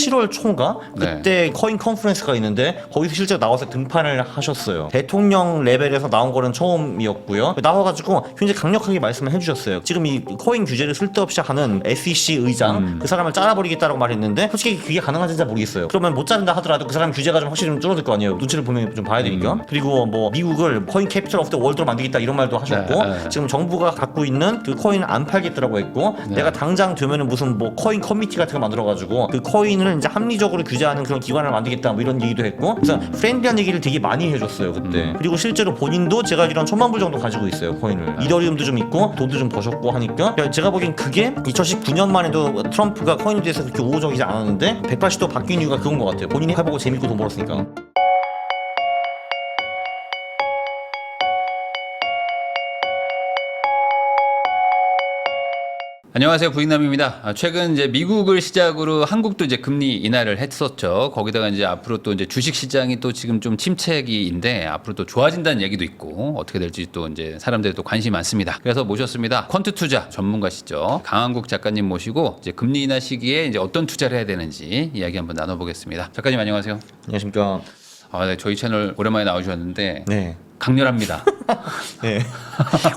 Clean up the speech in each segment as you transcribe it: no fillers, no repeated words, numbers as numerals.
7월 초인가 그때 커인 컨퍼런스가 있는데 거기서 실제로 나와서 등판을 하셨어요. 대통령 레벨에서 나온 거는 처음이었고요. 나와가지고 굉장히 강력하게 말씀을 해주셨어요. 지금 이 커인 규제를 쓸데없이 하는 SEC 의장 그 사람을 잘라버리겠다라고 말했는데 솔직히 그게 가능한지 잘 모르겠어요. 그러면 못 자른다 하더라도 그 사람 규제가 좀 확실히 좀 줄어들 거 아니에요. 눈치를 보면 좀 봐야 되니까. 그리고 뭐 미국을 커인 캐피털 오브 더 월드로 만들겠다 이런 말도 하셨고 지금 정부가 갖고 있는 그 코인을 안 팔겠더라고 했고 내가 당장 되면은 무슨 뭐 코인 커뮤니티 같은 거 만들어가지고 그 코인을 이제 합리적으로 규제하는 그런 기관을 만들겠다 뭐 이런 얘기도 했고 그래서 프렌드리한 얘기를 되게 많이 해줬어요 그때. 그리고 실제로 본인도 제가 알기로는 1000만 불 정도 가지고 있어요 코인을. 이더리움도 좀 있고 돈도 좀 버셨고 하니까 제가 보기엔 그게 2019년만 해도 트럼프가 코인에 대해서 그렇게 우호적이지 않았는데 180도 바뀐 이유가 그건 것 같아요. 본인이 해보고 재밌고 돈 벌었으니까. 안녕하세요, 부익남입니다. 최근 이제 미국을 시작으로 한국도 이제 금리 인하를 했었죠. 거기다가 이제 앞으로 또 이제 주식 시장이 또 지금 좀 침체기인데 앞으로 또 좋아진다는 얘기도 있고 어떻게 될지 또 이제 사람들이 또 관심이 많습니다. 그래서 모셨습니다. 퀀트 투자 전문가시죠. 강한국 작가님 모시고 이제 금리 인하 시기에 이제 어떤 투자를 해야 되는지 이야기 한번 나눠보겠습니다. 작가님 안녕하세요. 안녕하십니까. 네, 저희 채널 오랜만에 나오셨는데 네. 강렬합니다. 네.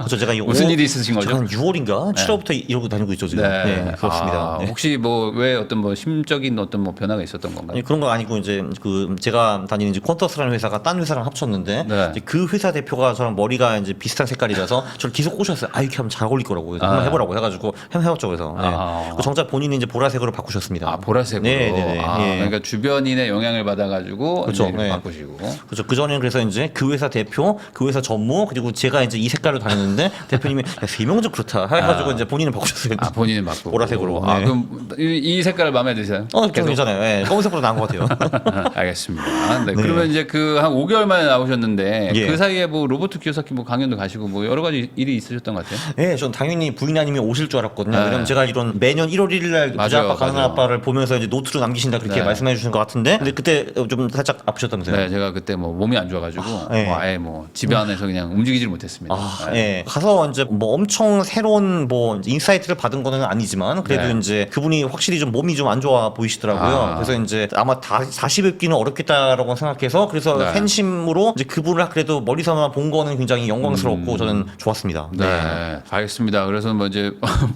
제가 무슨 일이 있으신 거죠? 한 6월인가 7월부터 이러고 다니고 있죠 지금. 네, 그렇습니다. 네. 혹시 뭐 왜 어떤 뭐 심적인 어떤 뭐 변화가 있었던 건가요? 아니, 그런 거 아니고 이제 그 제가 다니는 이제 퀀터스라는 회사가 딴 회사랑 합쳤는데 이제 그 회사 대표가 저랑 머리가 이제 비슷한 색깔이라서 저를 계속 꼬셨어요. 이렇게 하면 잘 어울릴 거라고 그래서 한번 해보라고 해가지고 해봤죠 그래서. 네. 정작 본인은 이제 보라색으로 바꾸셨습니다. 보라색으로. 네. 그러니까 주변인의 영향을 받아가지고 그렇죠. 바꾸시고. 그렇죠. 그 전에는 그래서 이제 그 회사 대표, 그 회사 전무 그리고 제가 이제 이 색깔로 다녔는데 대표님이 세 명 좀 그렇다 해가지고 이제 본인은 바꾸셨어요. 본인은 바꾸고. 보라색으로. 네. 그럼 이 색깔 마음에 드세요? 좀 괜찮아요. 네. 검은색으로 나은 것 같아요. 알겠습니다. 네. 그러면 이제 그 한 5개월 만에 나오셨는데 그 사이에 뭐 로버트 키요사키 뭐 강연도 가시고 뭐 여러 가지 일이 있으셨던 것 같아요. 네, 전 당연히 부인아님이 오실 줄 알았거든요. 왜냐면 제가 이런 매년 1월 1일 날 부자 아빠 가능한 아빠를 보면서 이제 노트로 남기신다 그렇게 말씀해 주신 것 같은데 근데 그때 좀 살짝 아프셨다면서요? 네, 제가 그때 뭐 몸이 안 좋아가지고 뭐 아예 뭐 집에 안에서 그냥 움직이질 못했습니다. 네. 가서 이제 뭐 엄청 새로운 뭐 인사이트를 받은 거는 아니지만 그래도 이제 그분이 확실히 좀 몸이 좀 안 좋아 보이시더라고요. 그래서 이제 아마 다시 뵙기는 어렵겠다라고 생각해서 그래서 팬심으로 이제 그분을 그래도 멀리서만 본 거는 굉장히 영광스럽고 저는 좋았습니다. 네, 알겠습니다. 그래서 뭐 이제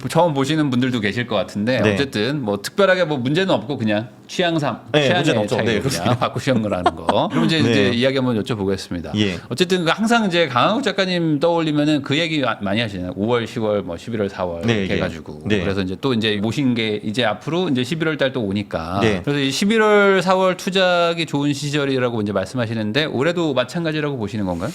처음 보시는 분들도 계실 것 같은데 어쨌든 뭐 특별하게 뭐 문제는 없고 그냥 취향의 문제는 없죠. 차이로 그냥 바꾸시는 거라는 거. 그럼 이제 이야기 한번 여쭤보겠습니다. 어쨌든 항상 이제 강한국 작가님 떠올리면은 그 얘기 많이 하시잖아요. 5월, 10월, 뭐 11월, 4월 이렇게 해가지고 그래서 이제 또 이제 모신 게 이제 앞으로 이제 11월 달 또 오니까 그래서 이 11월, 4월 투자하기 좋은 시절이라고 이제 말씀하시는데 올해도 마찬가지라고 보시는 건가요?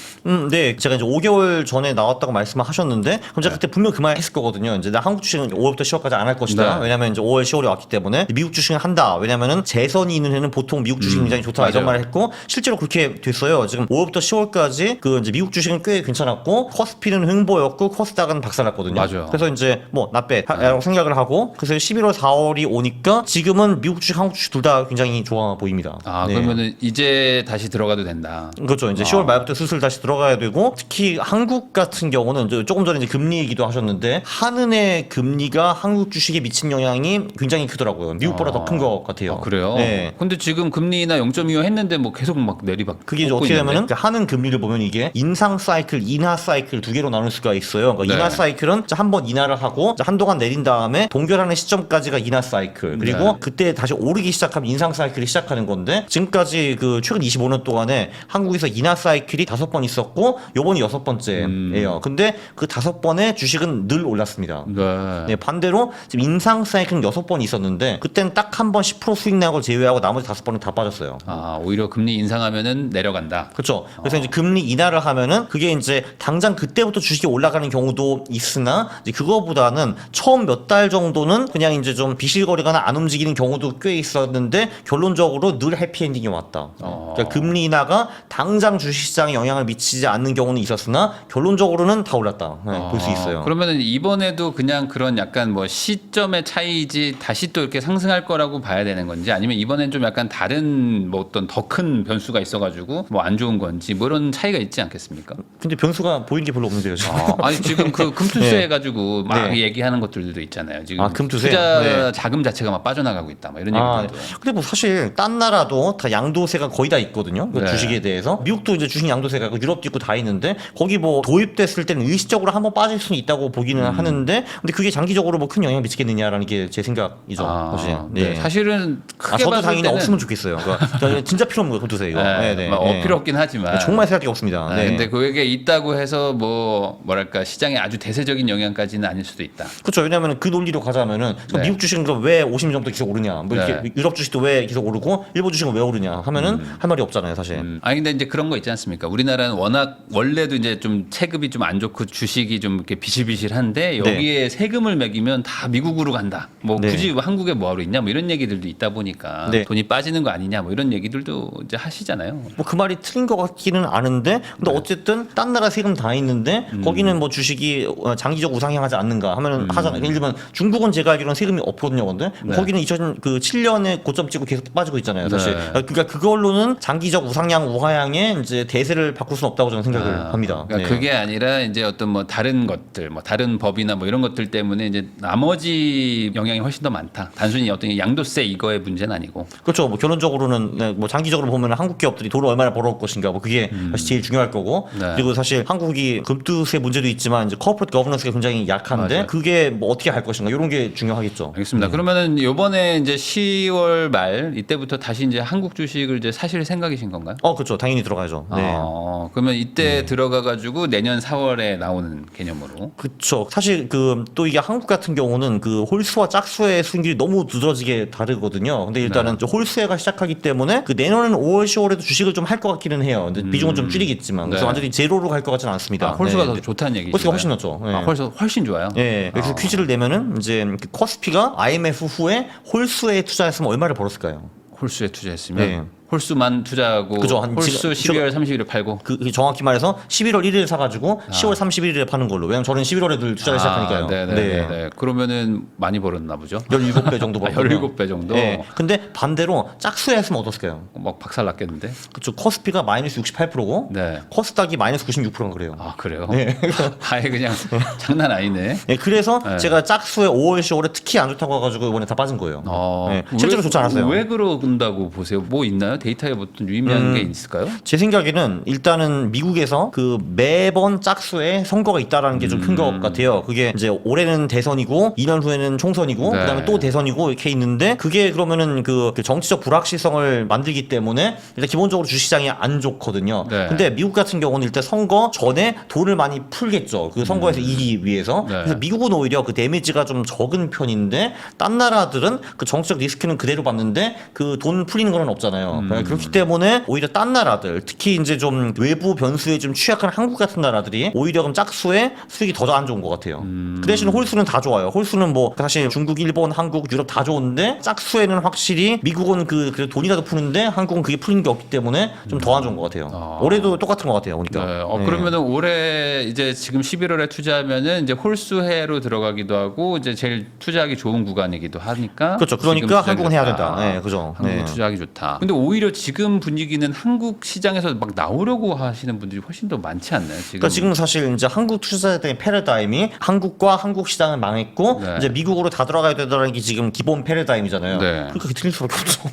네, 제가 이제 5개월 전에 나왔다고 말씀을 하셨는데 그럼 제가 그때 분명 그 말 했을 거거든요. 이제 나 한국 주식은 5월부터 10월까지 안 할 것이다. 왜냐면 이제 5월, 10월이 왔기 때문에 미국 주식은 한다. 왜냐면은 재선이 있는 해는 보통 미국 주식 굉장히 좋다 이런 말을 했고 실제로 그렇게 됐어요. 지금 5월부터 10월까지 그 이제 미국 주식은 꽤 괜찮았고 코스피는 흥보였고 코스닥은 박살났거든요. 맞아요. 그래서 이제 뭐 나빼라고 생각을 하고 그래서 11월, 4월이 오니까 지금은 미국 주식, 한국 주식 둘 다 굉장히 좋아 보입니다. 그러면은 이제 다시 들어가도 된다. 그렇죠. 이제 10월 말부터 슬슬 다시 들어가야 되고 특히 한국 같은 경우는 이제 조금 전에 이제 금리 얘기도 하셨는데 한은의 금리가 한국 주식에 미친 영향이 굉장히 크더라고요. 미국보다 더 큰 것 같아요. 그래요? 네. 근데 지금 금리나 0.25 했는데 뭐 계속 막 내리막. 그게 이제 어떻게 되면은 한은 금리를 보면 이게 인상 사이클, 인하 사이클 두 개로 나눌 수가 있어요. 그러니까 인하 사이클은 한 번 인하를 하고 한동안 내린 다음에 동결하는 시점까지가 인하 사이클. 그리고 그때 다시 오르기 시작하면 인상 사이클이 시작하는 건데 지금까지 그 최근 25년 동안에 한국에서 인하 사이클이 5번 있었고 요번이 6번째예요. 근데 그 5번의 주식은 늘 올랐습니다. 네, 반대로 지금 인상 사이클은 6번 있었는데 그때는 딱 한 번 10% 수익 나는 걸 제외하고 나머지 5번은 다 빠졌어요. 오히려 금리 인상하면은 내려간다. 그렇죠. 그래서 이제 금리 인하를 하면은 그게 이제 당장 그때부터 주식이 올라가는 경우도 있으나 이제 그거보다는 처음 몇 달 정도는 그냥 이제 좀 비실거리거나 안 움직이는 경우도 꽤 있었는데 결론적으로 늘 해피엔딩이 왔다. 그러니까 금리 인하가 당장 주식시장에 영향을 미치지 않는 경우는 있었으나 결론적으로는 다 올랐다. 볼 수 있어요. 그러면은 이번에도 그냥 그런 약간 뭐 시점의 차이지 다시 또 이렇게 상승할 거라고 봐야 되는 건지 아니면 이번엔 좀 약간 다른 뭐 어떤 더 큰 변수가 있어가지고 뭐 안 좋은 건지 뭐 이런 차이가 있지 않겠습니까? 근데 변수가 보이는 게 별로 없는데요. 지금. 아니 지금 그 금투세 네. 해가지고 막 네. 얘기하는 것들도 있잖아요. 지금 금투세? 투자 네. 자금 자체가 막 빠져나가고 있다. 뭐 이런 얘기들도. 근데 뭐 사실 딴 나라도 다 양도세가 거의 다 있거든요. 그 네. 주식에 대해서. 미국도 이제 주식 양도세가 있고 유럽도 있고 다 있는데 거기 뭐 도입됐을 때는 일시적으로 한번 빠질 수는 있다고 보기는 하는데 근데 그게 장기적으로 뭐 큰 영향을 미치겠느냐라는 게 제 생각이죠. 사실. 네. 사실은 크게 저도 봤을 당연히 때는 없으면 좋겠어요. 그러니까 진짜 필요 없는 거예요. 금투세 이거. 필요 없긴 하지만 정말 생각이 없습니다. 네. 근데 그게 있다고 해서 뭐랄까 시장에 아주 대세적인 영향까지는 아닐 수도 있다. 그렇죠. 왜냐하면 그 논리로 가자면은 네. 미국 주식은 그럼 왜 50점부터 계속 오르냐? 뭐 이렇게 네. 유럽 주식도 왜 계속 오르고 일본 주식은 왜 오르냐? 하면은 할 말이 없잖아요, 사실. 아니 근데 이제 그런 거 있지 않습니까? 우리나라는 워낙 원래도 이제 좀 체급이 좀 안 좋고 주식이 좀 이렇게 비실비실한데 여기에 세금을 매기면 다 미국으로 간다. 뭐 네. 굳이 한국에 뭐하러 있냐? 뭐 이런 얘기들도 있다 보니까 네. 돈이 빠지는 거 아니냐? 뭐 이런 얘기들도 이제 하시잖아요. 뭐 그 말이 틀린 것 같기는 않은데 근데 어쨌든 딴 나라 세금 다 있는데 거기는 뭐 주식이 장기적 우상향하지 않는가 하면은 하잖아요. 예를 들면 중국은 제가 알기로는 세금이 없거든요. 근데 네. 거기는 2007년에 고점 찍고 계속 빠지고 있잖아요. 사실. 네. 그러니까 그걸로는 장기적 우상향 우하향에 이제 대세를 바꿀 수는 없다고 저는 생각을 합니다. 그러니까 네. 그게 아니라 이제 어떤 뭐 다른 것들, 뭐 다른 법이나 뭐 이런 것들 때문에 이제 나머지 영향이 훨씬 더 많다. 단순히 어떤 양도세 이거의 문제는 아니고. 그렇죠. 뭐 결론적으로는 네, 뭐 장기적으로 보면 한국 기업들이 돈을 얼마나 벌어올 것인가 뭐 그게 사실 제일 중요할 거고 네. 그리고 사실 한국이 금투세 문제도 있지만 이제 커퍼레이트 거버넌스가 굉장히 약한데 맞아요. 그게 뭐 어떻게 할 것인가 이런 게 중요하겠죠. 알겠습니다. 그러면은 요번에 이제 10월 말 이때부터 다시 이제 한국 주식을 이제 사실 생각이신 건가요? 그렇죠. 당연히 들어가죠. 네. 그러면 이때 들어가 가지고 내년 4월에 나오는 개념으로. 그렇죠. 사실 그 또 이게 한국 같은 경우는 그 홀수와 짝수의 수익률이 너무 두드러지게 다르거든요. 근데 일단은 이제 홀수회가 시작하기 때문에 그 내년에는 5월, 10월에도 주식을 좀 할 것 같기는 해요. 근데 비중은 좀 줄이겠지만 그래서 네. 완전히 제로로 갈 것 같지는 않습니다. 홀수가 네. 더 좋다는 얘기죠. 홀수가 훨씬 낫죠. 네. 훨씬 좋아요. 예, 그래서 퀴즈를 내면은 이제 그 커스피가 IMF 후에 홀수에 투자했으면 얼마를 벌었을까요? 홀수에 투자했으면 네. 홀수만 투자하고 그죠. 홀수 지금 12월 30일에 팔고. 그 정확히 말해서 11월 1일에 사가지고 10월 31일에 파는 걸로. 왜냐면 저는 11월에 늘 투자를 시작하니까요. 네. 그러면은 많이 벌었나 보죠. 17배 정도 벌었거든요. 17배 정도. 네. 근데 반대로 짝수에 했으면 어떻을까요? 막 박살 났겠는데. 그쵸. 커스피가 마이너스 68%고 네. 코스닥이 마이너스 96%가 그래요. 아 그래요? 네. 아예 그냥 장난 아니네. 네, 그래서 네. 제가 짝수에 5월, 10월에 특히 안 좋다고 해가지고 이번에 다 빠진 거예요. 네. 실제로 좋지 않았어요. 왜 그런다고 보세요? 뭐 있나요? 데이터에 어떤 유의미한 게 있을까요? 제 생각에는 일단은 미국에서 그 매번 짝수에 선거가 있다라는 게 좀 큰 것 같아요. 그게 이제 올해는 대선이고 2년 후에는 총선이고 네. 그다음에 또 대선이고 이렇게 있는데 그게 그러면은 그 정치적 불확실성을 만들기 때문에 일단 기본적으로 주시장이 안 좋거든요. 네. 근데 미국 같은 경우는 일단 선거 전에 돈을 많이 풀겠죠. 그 선거에서 이기기 위해서. 네. 그래서 미국은 오히려 그 데미지가 좀 적은 편인데 딴 나라들은 그 정치적 리스크는 그대로 받는데 그 돈 풀리는 건 없잖아요. 그렇기 때문에 오히려 딴 나라들 특히 이제 좀 외부 변수에 좀 취약한 한국 같은 나라들이 오히려 그럼 짝수에 수익이 더 안 좋은 것 같아요. 그 대신 홀수는 다 좋아요. 홀수는 뭐 사실 중국, 일본, 한국, 유럽 다 좋은데 짝수에는 확실히 미국은 그래도 돈이라도 푸는데 한국은 그게 풀리는 게 없기 때문에 좀 더 안 좋은 것 같아요. 올해도 똑같은 것 같아요. 보니까. 네. 그러면은 올해 이제 지금 11월에 투자하면은 이제 홀수해로 들어가기도 하고 이제 제일 투자하기 좋은 구간이기도 하니까. 그렇죠. 지금 그러니까 투자하기 한국은 해야 좋다. 된다. 네, 그죠. 한국은 네. 투자하기 좋다. 근데 오히려 지금 분위기는 한국 시장에서 막 나오려고 하시는 분들이 훨씬 더 많지 않나요? 지금. 그러니까 지금 사실 이제 한국 투자자들의 패러다임이 한국과 한국 시장은 망했고 네. 이제 미국으로 다 들어가야 되더라는 게 지금 기본 패러다임이잖아요. 네. 그러니까 그게 틀릴 수밖에 없죠.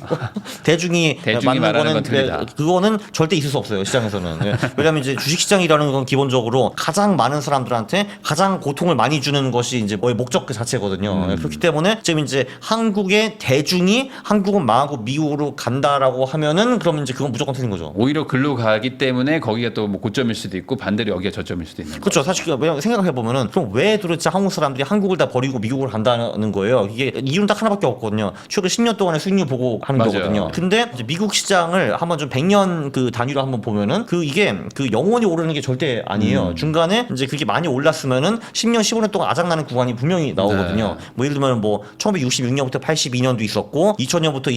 대중이 맞는 말하는 거는 건 틀리다. 그거는 절대 있을 수 없어요 시장에서는. 네. 왜냐하면 이제 주식시장이라는 건 기본적으로 가장 많은 사람들한테 가장 고통을 많이 주는 것이 이제 목적 그 자체거든요. 네. 그렇기 때문에 지금 이제 한국의 대중이 한국은 망하고 미국으로 간다라고 하면은 그럼 이제 그건 무조건 틀린 거죠. 오히려 글로 가기 때문에 거기가 또 뭐 고점일 수도 있고 반대로 여기가 저점일 수도 있는 거죠. 그렇죠. 사실 생각해 보면은 그럼 왜 도대체 한국 사람들이 한국을 다 버리고 미국을 간다는 거예요. 이게 이유는 딱 하나밖에 없거든요. 최근 10년 동안의 수익률 보고 하는 맞아요. 거거든요. 근데 이제 미국 시장을 한번 좀 100년 그 단위로 한번 보면은 이게 영원히 오르는 게 절대 아니에요. 중간에 이제 그게 많이 올랐으면은 10년, 15년 동안 아작나는 구간이 분명히 나오거든요. 뭐 예를 들면 뭐 1966년부터 82년도 있었고 2000년부터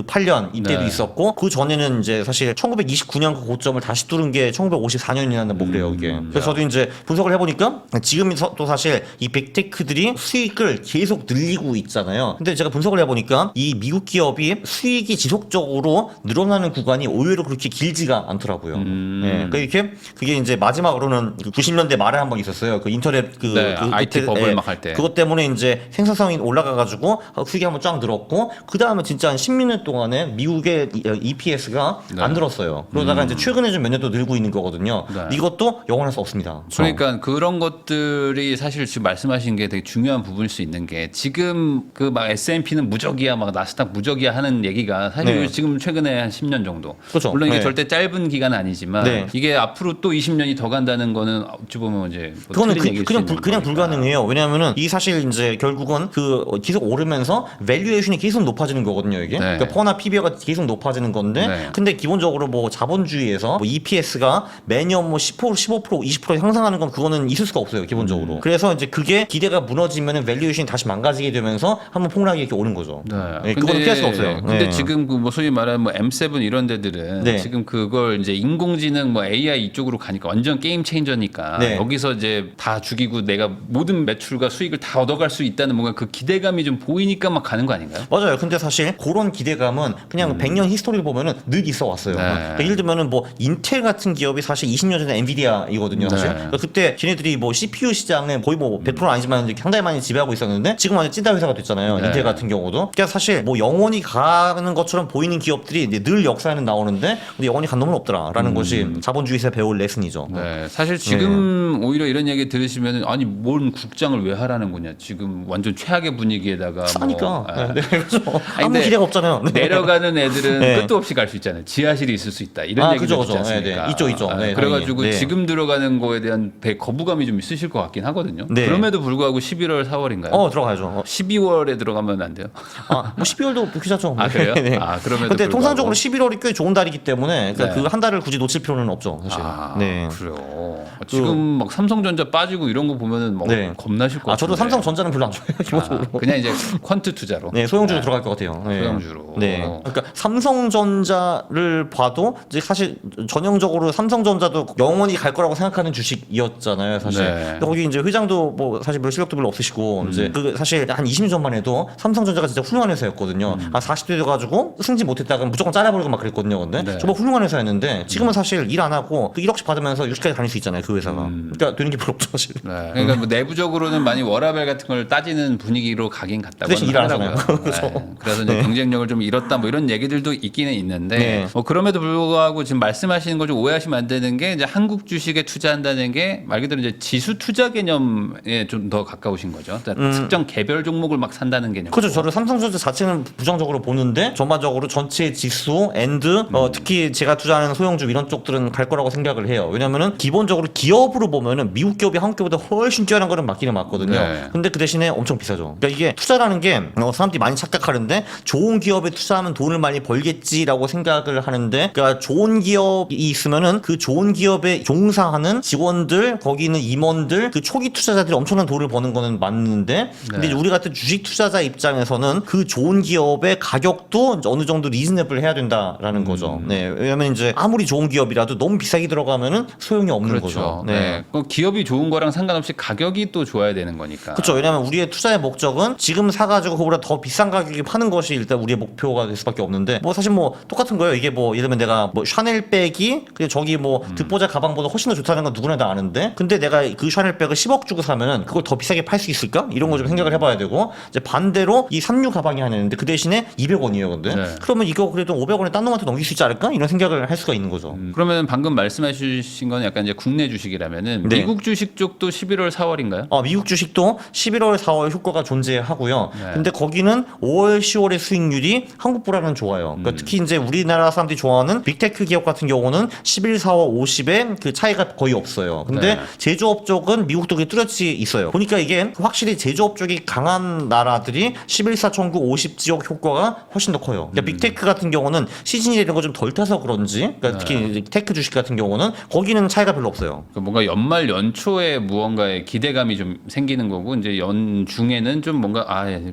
2008년 이때도 네. 있었고 있었고 그 전에는 이제 사실 1929년 그 고점을 다시 뚫은 게 1954년이라는 뭐 그래요 이게. 그래서 저도 이제 분석을 해보니까 지금 또 사실 이 빅테크들이 수익을 계속 늘리고 있잖아요. 근데 제가 분석을 해보니까 이 미국 기업이 수익이 지속적으로 늘어나는 구간이 의외로 그렇게 길지가 않더라고요. 예, 그러니까 그게 이제 마지막으로는 90년대 말에 한 번 있었어요. 그 인터넷 네, IT 버블 막 할 때. 그것 때문에 이제 생산성이 올라가가지고 수익이 한번 쫙 늘었고 그 다음에 진짜 한 10년 동안에 미국의 EPS가 네. 안 늘었어요. 그러다가 이제 최근에 좀 몇 년 또 늘고 있는 거거든요. 네. 이것도 영원할 수 없습니다. 그러니까 그런 것들이 사실 지금 말씀하신 게 되게 중요한 부분일 수 있는 게 지금 그 막 S&P는 무적이야 막 나스닥 무적이야 하는 얘기가 사실 네. 지금 최근에 한 10년 정도. 그렇죠. 물론 이게 네. 절대 짧은 기간은 아니지만 네. 이게 앞으로 또 20년이 더 간다는 거는 어찌 보면 이제 뭐 그거는 틀린 얘기일 수 그냥 있는 그냥 거니까. 불가능해요. 왜냐하면은 이 사실 이제 결국은 그 계속 오르면서 밸류에이션이 계속 높아지는 거거든요. 이게 네. 그러니까 퍼나 PBR가 계속 높아지는 건데, 네. 근데 기본적으로 뭐 자본주의에서 뭐 EPS가 매년 뭐 10%, 15%, 20% 향상하는 건 그거는 있을 수가 없어요. 기본적으로. 그래서 이제 그게 기대가 무너지면은 밸류에이션이 다시 망가지게 되면서 한번 폭락이 이렇게 오는 거죠. 네. 그거는 피할 수가 없어요. 근데 네. 지금 그 뭐 소위 말하는 뭐 M7 이런 데들은 네. 지금 그걸 이제 인공지능 뭐 AI 이쪽으로 가니까 완전 게임 체인저니까 네. 여기서 이제 다 죽이고 내가 모든 매출과 수익을 다 얻어갈 수 있다는 뭔가 그 기대감이 좀 보이니까 막 가는 거 아닌가요? 맞아요. 근데 사실 그런 기대감은 그냥 100년 히스토리를 보면은 늘 있어 왔어요. 네. 그러니까 예를 들면은 뭐 인텔 같은 기업이 사실 20년 전에 엔비디아이거든요. 사실. 네. 그러니까 그때 걔네들이 뭐 CPU 시장에 거의 뭐 100%는 아니지만 상당히 많이 지배하고 있었는데 지금 완전 찐따 회사가 됐잖아요. 네. 인텔 같은 경우도. 그러니까 사실 뭐 영원히 가는 것처럼 보이는 기업들이 이제 늘 역사에는 나오는데 근데 영원히 간 놈은 없더라라는 것이 자본주의에서 배울 레슨이죠. 네, 사실 지금 오히려 이런 얘기 들으시면 아니 뭔 국장을 왜 하라는 거냐 지금 완전 최악의 분위기에다가 싸니까. 뭐, 네, 그렇죠. 아니, 아무 근데 기대가 없잖아요. 네. 내려가는 애들은 네. 끝도 없이 갈 수 있잖아요. 지하실이 있을 수 있다 이런 아, 얘기도 그죠, 있지 그죠. 않습니까? 네, 네. 있죠. 네, 그래가지고 당연히. 네. 지금 들어가는 거에 대한 거부감이 좀 있으실 것 같긴 하거든요. 네. 그럼에도 불구하고 11월 4월인가요? 들어가야죠. 12월에 들어가면 안 돼요? 뭐 12월도 괜찮죠. 아 그래요? 네. 아 그럼에도 근데 불구하고. 통상적으로 11월이 꽤 좋은 달이기 때문에 네. 그 한 달을 굳이 놓칠 필요는 없죠, 사실. 아 네. 그래요. 지금 막 삼성전자 빠지고 이런 거 보면은 막 네. 겁나실 것 같아요. 저도 삼성전자는 별로 안 좋아해요, 기본적으로. 그냥 이제 퀀트 투자로. 네, 소형주로 들어갈 것 같아요. 네. 소형주로. 네. 그러니까 삼성전자를 봐도 이제 사실 전형적으로 삼성전자도 영원히 갈 거라고 생각하는 주식이었잖아요, 사실. 네. 근데 거기 이제 회장도 뭐 사실 별 실력도 별로 없으시고 이제 그 사실 한 20년 전만 해도 삼성전자가 진짜 훌륭한 회사였거든요. 한 40대 돼가지고 승진 못했다가 무조건 잘라버리고 막 그랬거든요. 근데 네. 정말 훌륭한 회사였는데 지금은 사실 일 안 하고 1억씩 받으면서 60까지 다닐 수 있잖아요, 그 회사가. 그러니까 되는 게 별로 없죠, 사실. 네. 그러니까 뭐 내부적으로는 많이 워라밸 같은 걸 따지는 분위기로 가긴 갔다고 그 대신 일 안 하더라고요. 하잖아요. 그렇죠. 네. 그래서 이제 경쟁력을 좀 잃었다 뭐 이런 얘기들도 있기는 있는데 네. 뭐 그럼에도 불구하고 지금 말씀하시는 걸 좀 오해하시면 안 되는 게 이제 한국 주식에 투자한다는 게 말 그대로 이제 지수 투자 개념에 좀 더 가까우신 거죠. 그러니까 특정 개별 종목을 막 산다는 개념. 그렇죠. 저를 삼성전자 자체는 부정적으로 보는데 전반적으로 전체 지수, 엔드, 특히 제가 투자하는 소형주 이런 쪽들은 갈 거라고 생각을 해요. 왜냐면은 기본적으로 기업으로 보면은 미국 기업이 한국 기업보다 훨씬 뛰어난 거는 맞기는 맞거든요. 네. 근데 그 대신에 엄청 비싸죠. 그러니까 이게 투자라는 게 사람들이 많이 착각하는데 좋은 기업에 투자하면 돈을 많이 벌겠지라고 생각을 하는데 그러니까 좋은 기업이 있으면은 그 좋은 기업에 종사하는 직원들, 거기 있는 임원들, 그 초기 투자자들이 엄청난 돈을 버는 거는 맞는데 근데 네. 이제 우리 같은 주식 투자자 입장에서는 그 좋은 기업의 가격도 이제 어느 정도 리즈너블 해야 된다라는 거죠. 네. 왜냐면 이제 아무리 좋은 기업이라도 너무 비싸게 들어가면은 소용이 없는 그렇죠. 거죠. 네. 그 기업이 좋은 거랑 상관없이 가격이 또 좋아야 되는 거니까. 그렇죠. 왜냐하면 우리의 투자의 목적은 지금 사가지고 그보다 더 비싼 가격에 파는 것이 일단 우리의 목표가 될 수밖에 없는데 뭐 사실 뭐 똑같은 거예요. 이게 뭐 예를 들면 내가 뭐 샤넬백이 그냥 저기 뭐 듣보자 가방보다 훨씬 더 좋다는 건 누구나 다 아는데 근데 내가 그 샤넬백을 10억 주고 사면은 그걸 더 비싸게 팔 수 있을까? 이런 거 좀 생각을 해봐야 되고 이제 반대로 이 삼류 가방이 하나 있는데 그 대신에 200원이에요. 근데 네. 그러면 이거 그래도 500원에 딴 놈한테 넘길 수 있지 않을까? 이런 생각을 할 수가 있는 거죠. 그러면 방금 말씀하신 건 약간 이제 국내 주식이라면은 네. 미국 주식 쪽도 11월 4월인가요? 미국 주식도 11월, 4월 효과가 존재하고요. 네. 근데 거기는 5월, 10월의 수익률이 한국보다는 좋아요. 그러니까 특히 이제 우리나라 사람들이 좋아하는 빅테크 기업 같은 경우는 11, 4월, 50에 그 차이가 거의 없어요. 근데 네. 제조업 쪽은 미국도 그게 뚜렷이 있어요. 보니까 이게 확실히 제조업 쪽이 강한 나라들이 11, 4, 19, 50 지역 효과가 훨씬 더 커요. 그러니까 빅테크 같은 경우는 시즌이 이런 거 좀 덜 타서 그런지, 그러니까 특히 이제 테크 주식 같은 경우는 거기는 차이가 별로 없어요. 그러니까 뭔가 연말 연초에 무언가의 기대감이 좀 생기는 거고 이제 연중에는 좀 뭔가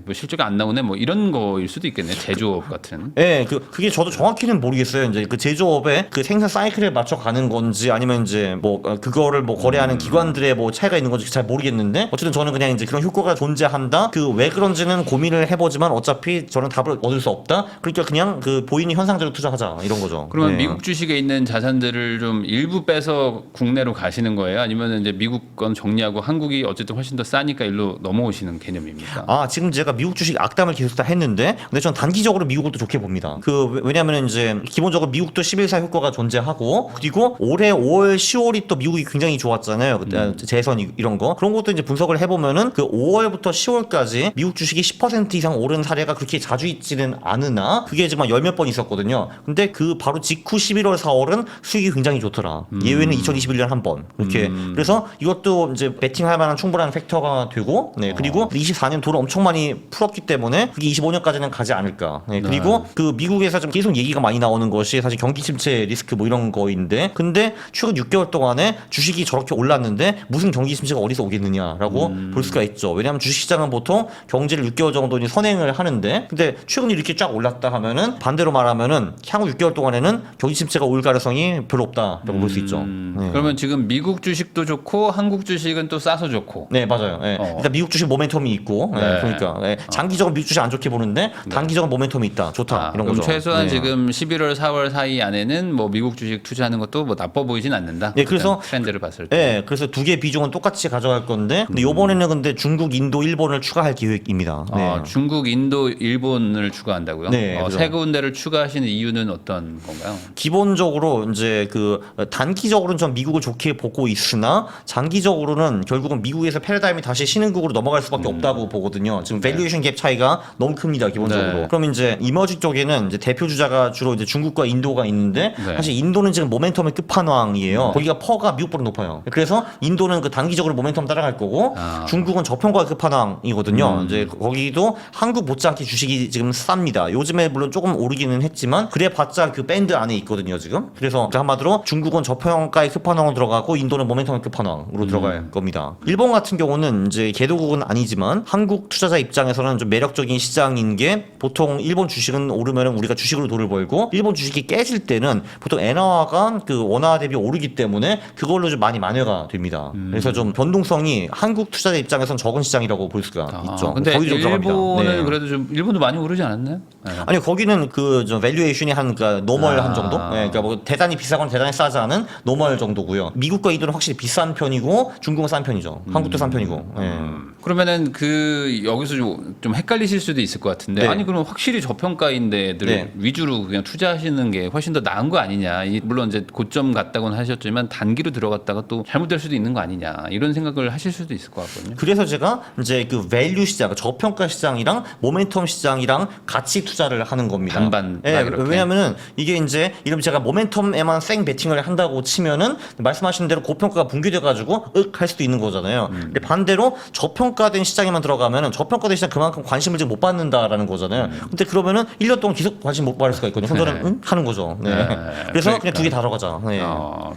뭐 실적이 안 나오네 뭐 이런 거일 수도 있겠네. 제조업 같은. 예, 그 그게 저도 정확히는 모르겠어요. 이제 그 제조업의 그 생산 사이클에 맞춰 가는 건지 아니면 이제 뭐 그거를 뭐 거래하는 기관들의 뭐 차이가 있는 건지 잘 모르겠는데 어쨌든 저는 그냥 이제 그런 효과가 존재한다. 그 왜 그런지는 고민을 해보지만 어차피 저는 답을 얻을 수 없다. 그러니까 그냥 그 보이는 현상대로 투자하자 이런 거죠. 그러면 네. 미국 주식에 있는 자산들을 좀 일부 빼서 국내로 가시는 거예요? 아니면 이제 미국 건 정리하고 한국이 어쨌든 훨씬 더 싸니까 일로 넘어오시는 개념입니까? 아 지금 제가 미국 주식 악담을 계속 다 했는데 근데 전 단기적으로 미국을 또 좋게 봅니다. 왜냐하면 이제 기본적으로 미국도 11사 효과가 존재하고 그리고 올해 5월 10월이 또 미국이 굉장히 좋았잖아요. 그때 재선 이런 거 그런 것도 이제 분석을 해보면은 그 5월부터 10월까지 미국 주식이 10% 이상 오른 사례가 그렇게 자주 있지는 않으나 그게 지금 열 몇 번 있었거든요. 근데 그 바로 직후 11월 4월은 수익이 굉장히 좋더라. 예외는 2021년 한 번. 이렇게 그래서 이것도 이제 베팅할 만한 충분한 팩터가 되고 네 그리고 24년 돈을 엄청 많이 풀었기 때문에 그게 25년까지는 가지 않을까. 네 그리고 그 미국에서 좀 계속 얘기가 많이 나오는 것이 사실 경기 침체 리스크 뭐 이런 거인데 근데 최근 6개월 동안에 주식이 저렇게 올랐는데 무슨 경기 침체가 어디서 오겠느냐라고 볼 수가 있죠. 왜냐하면 주식시장은 보통 경제를 6개월 정도는 선행을 하는데 근데 최근에 이렇게 쫙 올랐다 하면은 반대로 말하면은 향후 6개월 동안에는 경기 침체가 올 가능성이 별로 없다라고 볼 수 있죠. 네. 그러면 지금 미국 주식도 좋고 한국 주식은 또 싸서 좋고. 네 맞아요. 네. 일단 미국 주식 모멘텀이 있고 네. 그러니까 네. 장기적으로 미국 주식 안 좋게 보는데 단기적으로 모멘텀이 있다. 좋다 이런 그럼 거죠. 최소한 네. 지금 11월 4월 사이 안에는 뭐 미국 주식 투자하는 것도 뭐 나빠 보이진 않는다. 네, 그래서 트렌드를 봤을 때. 네, 그래서 두 개 비중은 똑같이 가져갈 건데 근데 이번에는 근데 중국, 인도, 일본을 추가할 계획입니다. 네. 중국, 인도, 일본을 추가한다고요? 네, 그렇죠. 세 군데를 추가하시는 이유는 어떤 건가요? 기본적으로 이제 그 단기적으로는 좀 미국을 좋게 보고 있으나 장기적으로는 결국은 미국에서 패러다임이 다시 신흥국으로 넘어갈 수밖에 없다고 보거든요. 지금 밸류에이션 갭 차이가 너무 큽니다, 기본적으로. 네. 그럼 이제 이머징 쪽에는 이제 대표 주자가 주로 이제 중국과 인도가 있는데 네. 사실 인도는 지금 모멘텀의 끝판왕이에요. 거기가 퍼가 미국보다 높아요. 그래서 인도는 그 단기적으로 모멘텀 따라갈 거고 중국은 저평가의 끝판왕이거든요. 이제 거기도 한국 못지않게 주식이 지금 쌉니다. 요즘에 물론 조금 오르기는 했지만 그래봤자 그 밴드 안에 있거든요, 지금. 그래서 그 한마디로 중국은 저평가의 끝판왕으로 들어가고 인도는 모멘텀의 끝판왕으로 들어갈 겁니다. 일본 같은 경우는 이제 개도국은 아니지만 한국 투자자 입장에서는 좀 매력적인 시장인 게 보통 일본 주식은 오르면 우리가 주식으로 돈을 벌고 일본 주식이 깨질 때는 보통 엔화가 그 원화 대비 오르기 때문에 그걸로 좀 많이 만회가 됩니다. 그래서 좀 변동성이 한국 투자자 입장에서는 적은 시장이라고 볼 수가 있죠. 근데 거기 좀 들어갑니다. 일본은 네. 그래도 좀 일본도 많이 오르지 않았나요? 네. 아니 거기는 그 좀 밸류에이션이 한 그러니까 노멀한 정도. 네, 그러니까 뭐 대단히 비싸거나 대단히 싸지 않은 노멀 정도고요. 미국과 인도는 확실히 비싼 편이고 중국은 싼 편이죠. 한국도 싼 편이고. 네. 그러면은 그 여기서 좀 헷갈리실 수도 있을 것 같은데 네. 아니 그럼 확실히 저평가인 데들 네. 위주로 그냥 투자하시는 게 훨씬 더 나은 거 아니냐. 물론 이제 고점 갔다고는 하셨지만 단기로 들어갔다가 또 잘못될 수도 있는 거 아니냐. 이런 생각을 하실 수도 있을 것 같거든요. 그래서 제가 이제 그 밸류 시장, 저평가 시장이랑 모멘텀 시장이랑 같이 투자를 하는 겁니다. 반반. 네, 그렇게. 왜냐면은 이게 이제 이러면 제가 모멘텀에만 생 베팅을 한다고 치면은 말씀하신 대로 고평가가 붕괴돼가지고 할 수도 있는 거잖아요. 근데 반대로 저평가된 시장에만 들어가면은 저평가된 시장 그만큼 관심을 지금 못 받는다라는 거잖아요. 근데 그러면은 1년 동안 계속 관심 못 받을 수가 있거든요. 그럼 저는 응? 하는 거죠. 네. 그래서 그냥 두 개 다 들어가자. 네.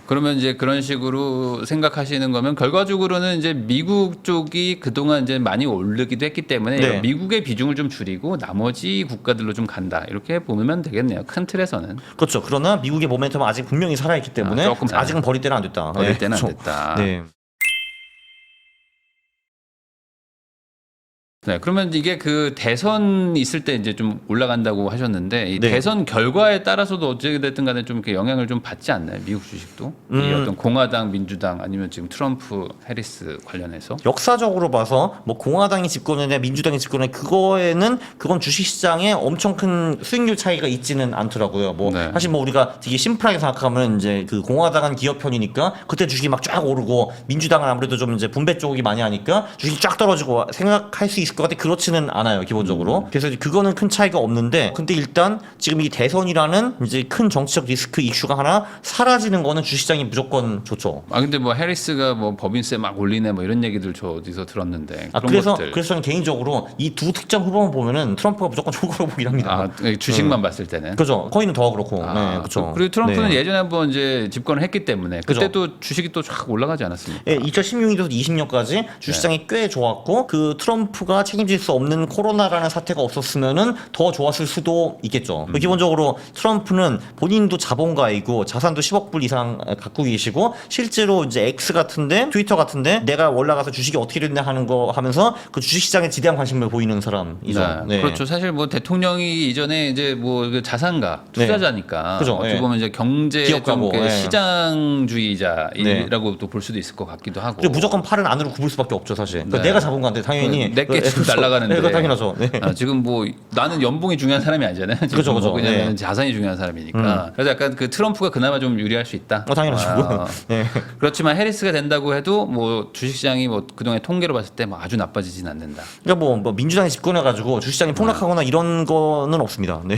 그러면 이제 그런 식으로 생각하시는 거면 결과적으로는 이제 미국 쪽이 그동안 이제 많이 오르기도 했기 때문에 네. 미국의 비중을 좀 줄이고 나머지 국가들로 좀 간다. 이렇게 보면 되겠네요. 큰 틀에서는. 그렇죠. 그러나 미국의 모멘텀은 아직 분명히 살아있기 때문에 조금 아직은 버릴 때는 안 됐다. 버릴 네. 때는 안 그렇죠. 됐다. 네. 네, 그러면 이게 그 대선 있을 때 이제 좀 올라간다고 하셨는데 이 네. 대선 결과에 따라서도 어찌 됐든 간에 좀 이렇게 영향을 좀 받지 않나요? 미국 주식도? 이 어떤 공화당, 민주당 아니면 지금 트럼프, 해리스 관련해서? 역사적으로 봐서 뭐 공화당이 집권이냐 민주당이 집권이냐 그건 주식시장에 엄청 큰 수익률 차이가 있지는 않더라고요. 뭐 네. 사실 뭐 우리가 되게 심플하게 생각하면 이제 그 공화당은 기업 편이니까 그때 주식이 막 쫙 오르고 민주당은 아무래도 좀 이제 분배 쪽이 많이 하니까 주식이 쫙 떨어지고 생각할 수 있을 것 같아. 그렇지는 않아요, 기본적으로. 그래서 그거는 큰 차이가 없는데 근데 일단 지금 이 대선이라는 이제 큰 정치적 리스크 이슈가 하나 사라지는 거는 주식시장이 무조건 좋죠. 근데 뭐 해리스가 뭐 법인세 막 올리네 뭐 이런 얘기들 저 어디서 들었는데 그런 그래서 것들. 저는 개인적으로 이 두 특정 후보만 보면은 트럼프가 무조건 좋을 거라고 보긴 합니다. 주식만 봤을 때는. 그죠. 코인은 더 그렇고. 네, 그렇죠. 그리고 트럼프는 네. 예전에 한번 이제 집권을 했기 때문에 그죠. 그때 또 주식이 또 쫙 올라가지 않았습니까? 예, 2016년부터 20년까지 주시장이 꽤 좋았고 그 트럼프가 책임질 수 없는 코로나라는 사태가 없었으면은 더 좋았을 수도 있겠죠. 기본적으로 트럼프는 본인도 자본가이고 자산도 10억 불 이상 갖고 계시고 실제로 이제 X 같은데 트위터 같은데 내가 올라가서 주식이 어떻게 됐냐 하는 거 하면서 그 주식 시장에 지대한 관심을 보이는 사람이죠. 네. 그렇죠. 사실 뭐 대통령이 이전에 이제 뭐 그 자산가 투자자니까 그죠. 어떻게 보면 이제 경제 좀 기업가고, 시장주의자라고 또 볼 수도 있을 것 같기도 하고. 그리고 무조건 팔은 안으로 굽을 수밖에 없죠, 사실. 그러니까 내가 자본가인데 당연히 내게 지금 날아가는데. 그거 당연하죠. 네. 지금 뭐 나는 연봉이 중요한 사람이 아니잖아요. 지금 그죠, 그죠. 뭐 그냥 네. 자산이 중요한 사람이니까. 그래서 약간 그 트럼프가 그나마 좀 유리할 수 있다. 당연하죠. 네. 그렇지만 해리스가 된다고 해도 뭐 주식시장이 뭐 그동안 통계로 봤을 때 뭐 아주 나빠지진 않는다. 그러니까 뭐 민주당이 집권해가지고 주식시장이 폭락하거나 이런 거는 없습니다. 네.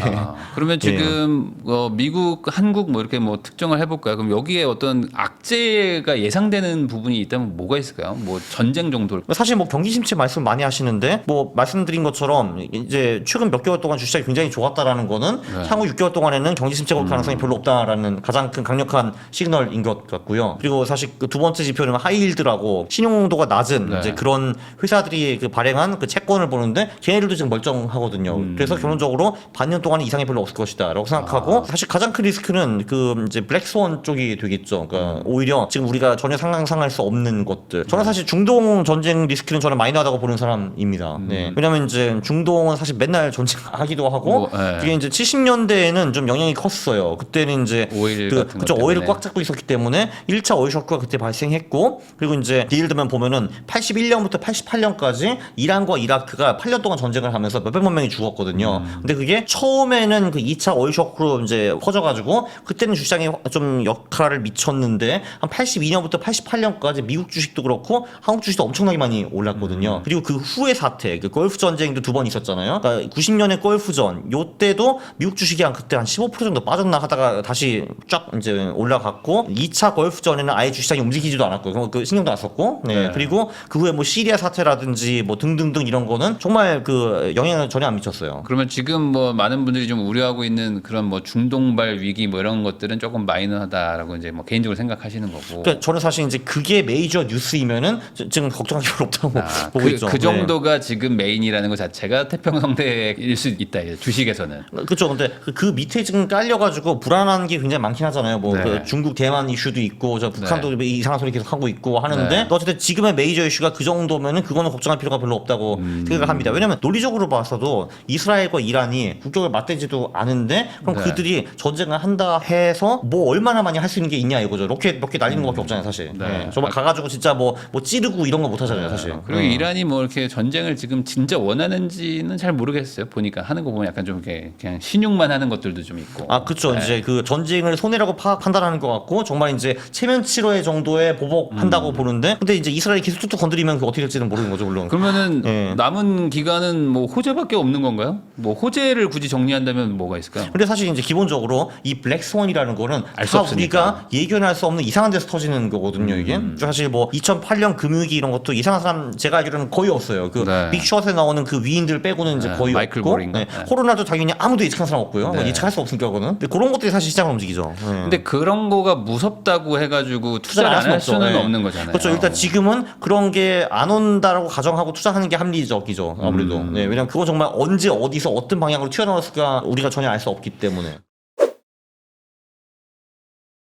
그러면 지금 미국, 한국 뭐 이렇게 뭐 특정을 해볼까요? 그럼 여기에 어떤 악재가 예상되는 부분이 있다면 뭐가 있을까요? 뭐 전쟁 정도. 사실 뭐 경기 침체 말씀 많이 하시는데 뭐 말씀드린 것처럼 이제 최근 몇 개월 동안 주식시장이 굉장히 좋았다라는 거는 향후 6개월 동안에는 경기 침체가 올 가능성이 별로 없다라는 가장 큰 강력한 시그널인 것 같고요. 그리고 사실 그 두 번째 지표는 하이힐드라고 신용도가 낮은 이제 그런 회사들이 그 발행한 그 채권을 보는데 걔네들도 지금 멀쩡하거든요. 그래서 결론적으로 반년 동안은 이상이 별로 없을 것이다라고 생각하고 사실 가장 큰 리스크는 그 이제 블랙스원 쪽이 되겠죠. 그러니까 오히려 지금 우리가 전혀 상상할 수 없는 것들. 저는 사실 중동 전쟁 리스크는 저는 마이너하다고 보는 사람입니다. 네. 왜냐면 이제 중동은 사실 맨날 전쟁하기도 하고 그게 이제 70년대에는 좀 영향이 컸어요. 그때는 이제 오일 같은 그쵸, 것 오일을 때문에. 꽉 잡고 있었기 때문에 1차 오일 쇼크가 그때 발생했고 그리고 이제 예를 들면 보면은 81년부터 88년까지 이란과 이라크가 8년 동안 전쟁을 하면서 몇백만 명이 죽었거든요. 근데 그게 처음에는 그 2차 오일 쇼크로 이제 퍼져가지고 그때는 주식시장에 좀 역할을 미쳤는데 한 82년부터 88년까지 미국 주식도 그렇고 한국 주식도 엄청나게 많이 올랐거든요. 그리고 그 후의 사태, 그 걸프 전쟁도 두 번 있었잖아요. 그러니까 90년의 걸프전, 요때도 미국 주식이 한 그때 한 15% 정도 빠졌나 하다가 다시 쫙 이제 올라갔고 2차 걸프전에는 아예 주식시장이 움직이지도 않았고 그 신경도 안 썼고 그리고 그 후에 뭐 시리아 사태라든지 뭐 등등등 이런 거는 정말 그 영향을 전혀 안 미쳤어요. 그러면 지금 뭐 많은 분들이 좀 우려하고 있는 그런 뭐 중동발 위기 뭐 이런 것들은 조금 마이너하다라고 이제 뭐 개인적으로 생각하시는 거고. 그러니까 저는 사실 이제 그게 메이저 뉴스이면은 지금 걱정할 필요 없다고 보고 있죠. 그 정도가 지금 메인이라는 것 자체가 태평성대일 수 있다. 주식에서는. 그렇죠. 근데 그 밑에 지금 깔려가지고 불안한 게 굉장히 많긴 하잖아요. 뭐 네. 그 중국 대만 이슈도 있고 저 북한도 이상한 소리 계속 하고 있고 하는데 네. 어쨌든 지금의 메이저 이슈가 그 정도면은 그거는 걱정할 필요가 별로 없다고 생각을 합니다. 왜냐면 논리적으로 봐서도 이스라엘과 이란이 국격을 맞대지도 않은데 그럼 네. 그들이 전쟁을 한다 해서 뭐 얼마나 많이 할 수 있는 게 있냐 이거죠. 로켓 몇 개 날리는 것밖에 없잖아요, 사실. 네. 정말 가가지고 진짜 뭐 찌르고 이런 거 못 하잖아요, 사실. 그리고 이란이 뭐 이렇게 전쟁을 지금 진짜 원하는지는 잘 모르겠어요. 보니까 하는 거 보면 약간 좀 이렇게 그냥 신용만 하는 것들도 좀 있고. 그렇죠. 이제 그 전쟁을 손해라고 판단하는 것 같고 정말 이제 체면 치료의 정도의 보복한다고 보는데 근데 이제 이스라엘이 계속 툭툭 건드리면 그 어떻게 될지는 모르는 거죠, 물론. 그러면은 예. 남은 기간은 뭐 호재밖에 없는 건가요? 뭐 호재를 굳이 정리한다면 뭐가 있을까요? 근데 사실 이제 기본적으로 이 블랙스원이라는 거는 알수 다 없으니까. 우리가 예견할 수 없는 이상한 데서 터지는 거거든요, 이게. 사실 뭐 2008년 금융위기 이런 것도 이상한 사람 제가 알기로는 거의 없어요. 그 네. 빅숏에 나오는 그 위인들 빼고는 이제 거의 마이클 없고. 모린가? 네. 코로나도 당연히 아무도 예측한 사람 없고요. 네. 예측할 수 없으니까 그거는. 근데 그런 것들이 사실 시장을 움직이죠. 네. 근데 그런 거가 무섭다고 해가지고 투자를 안 할 없죠. 수는 네. 없는 거잖아요. 그렇죠. 일단 지금은 그런 게 안 온다라고 가정하고 투자하는 게 합리적이죠. 아무래도. 네, 왜냐면 그거 정말 언제 어디서 어떤 방향으로 튀어나왔을까 우리가 전혀 알 수 없기 때문에.